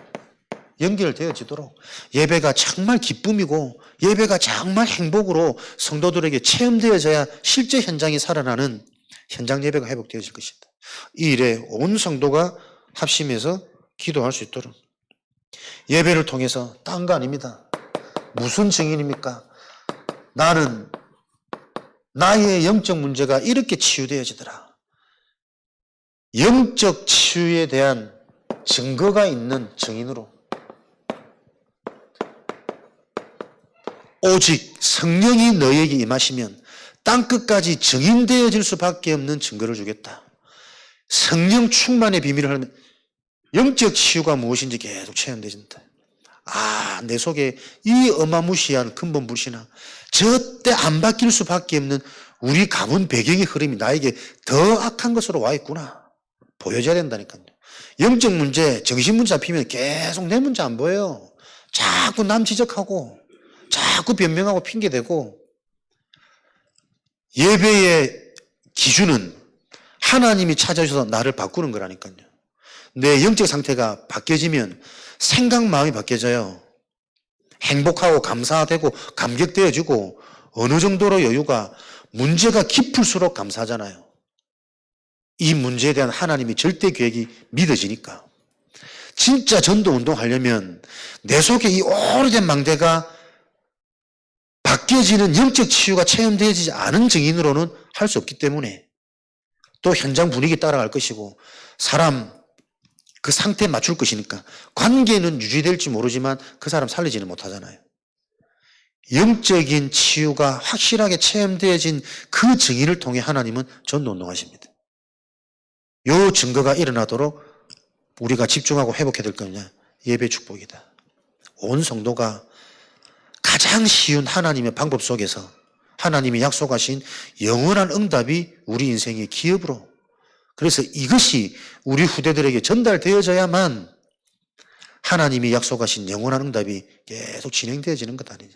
연결되어지도록 예배가 정말 기쁨이고 예배가 정말 행복으로 성도들에게 체험되어져야 실제 현장이 살아나는 현장 예배가 회복되어질 것이다. 이 일에 온 성도가 합심해서 기도할 수 있도록 예배를 통해서 딴 거 아닙니다. 무슨 증인입니까? 나는 나의 영적 문제가 이렇게 치유되어지더라. 영적 치유에 대한 증거가 있는 증인으로 오직 성령이 너에게 임하시면 땅끝까지 증인되어질 수밖에 없는 증거를 주겠다. 성령 충만의 비밀을 하면 영적 치유가 무엇인지 계속 체험되진다. 아, 내 속에 이 어마무시한 근본 불신앙, 절대 안 바뀔 수밖에 없는 우리 가문 배경의 흐름이 나에게 더 악한 것으로 와 있구나. 보여줘야 된다니까요. 영적 문제, 정신 문제 잡히면 계속 내 문제 안 보여요. 자꾸 남 지적하고, 자꾸 변명하고 핑계대고, 예배의 기준은 하나님이 찾아주셔서 나를 바꾸는 거라니까요. 내 영적 상태가 바뀌어지면 생각 마음이 바뀌어져요. 행복하고 감사되고 감격되어지고 어느 정도로 여유가 문제가 깊을수록 감사하잖아요. 이 문제에 대한 하나님의 절대 계획이 믿어지니까. 진짜 전도운동 하려면 내 속에 이 오래된 망대가 바뀌어지는 영적 치유가 체험되어지지 않은 증인으로는 할 수 없기 때문에 또 현장 분위기 따라갈 것이고 사람 그 상태에 맞출 것이니까 관계는 유지될지 모르지만 그 사람 살리지는 못하잖아요. 영적인 치유가 확실하게 체험되어진 그 증인을 통해 하나님은 전도운동하십니다. 요 증거가 일어나도록 우리가 집중하고 회복해야 될 거냐? 예배 축복이다. 온 성도가 가장 쉬운 하나님의 방법 속에서 하나님이 약속하신 영원한 응답이 우리 인생의 기업으로, 그래서 이것이 우리 후대들에게 전달되어져야만 하나님이 약속하신 영원한 응답이 계속 진행되어지는 것 아니냐.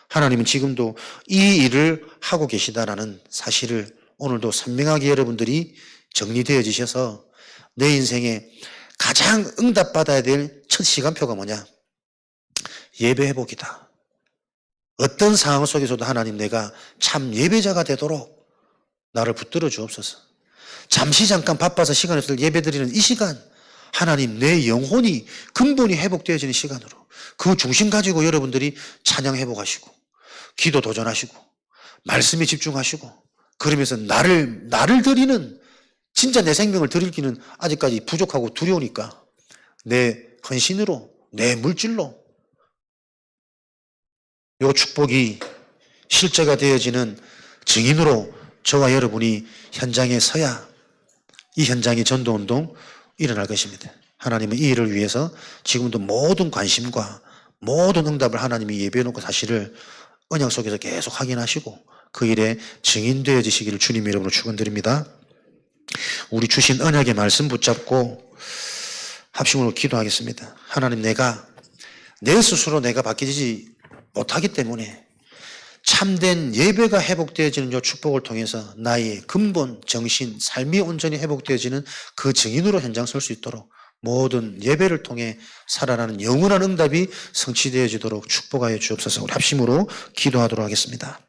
하나님은 지금도 이 일을 하고 계시다라는 사실을 오늘도 선명하게 여러분들이 정리되어지셔서 내 인생에 가장 응답받아야 될 첫 시간표가 뭐냐? 예배 회복이다. 어떤 상황 속에서도 하나님 내가 참 예배자가 되도록 나를 붙들어 주옵소서. 잠시 잠깐 바빠서 시간이 없을 예배 드리는 이 시간 하나님 내 영혼이 근본이 회복되어지는 시간으로 그 중심 가지고 여러분들이 찬양 회복하시고 기도 도전하시고 말씀에 집중하시고 그러면서 나를 드리는 진짜 내 생명을 드릴 기는 아직까지 부족하고 두려우니까 내 헌신으로 내 물질로 요 축복이 실제가 되어지는 증인으로 저와 여러분이 현장에 서야 이 현장의 전도운동 일어날 것입니다. 하나님은 이 일을 위해서 지금도 모든 관심과 모든 응답을 하나님이 예비해 놓고 사실을 언약 속에서 계속 확인하시고 그 일에 증인되어지시기를 주님 이름으로 축원드립니다. 우리 주신 언약의 말씀 붙잡고 합심으로 기도하겠습니다. 하나님, 내 스스로 내가 바뀌지 못하기 때문에 참된 예배가 회복되어지는 이 축복을 통해서 나의 근본, 정신, 삶이 온전히 회복되어지는 그 증인으로 현장 설 수 있도록 모든 예배를 통해 살아나는 영원한 응답이 성취되어지도록 축복하여 주옵소서. 우리 합심으로 기도하도록 하겠습니다.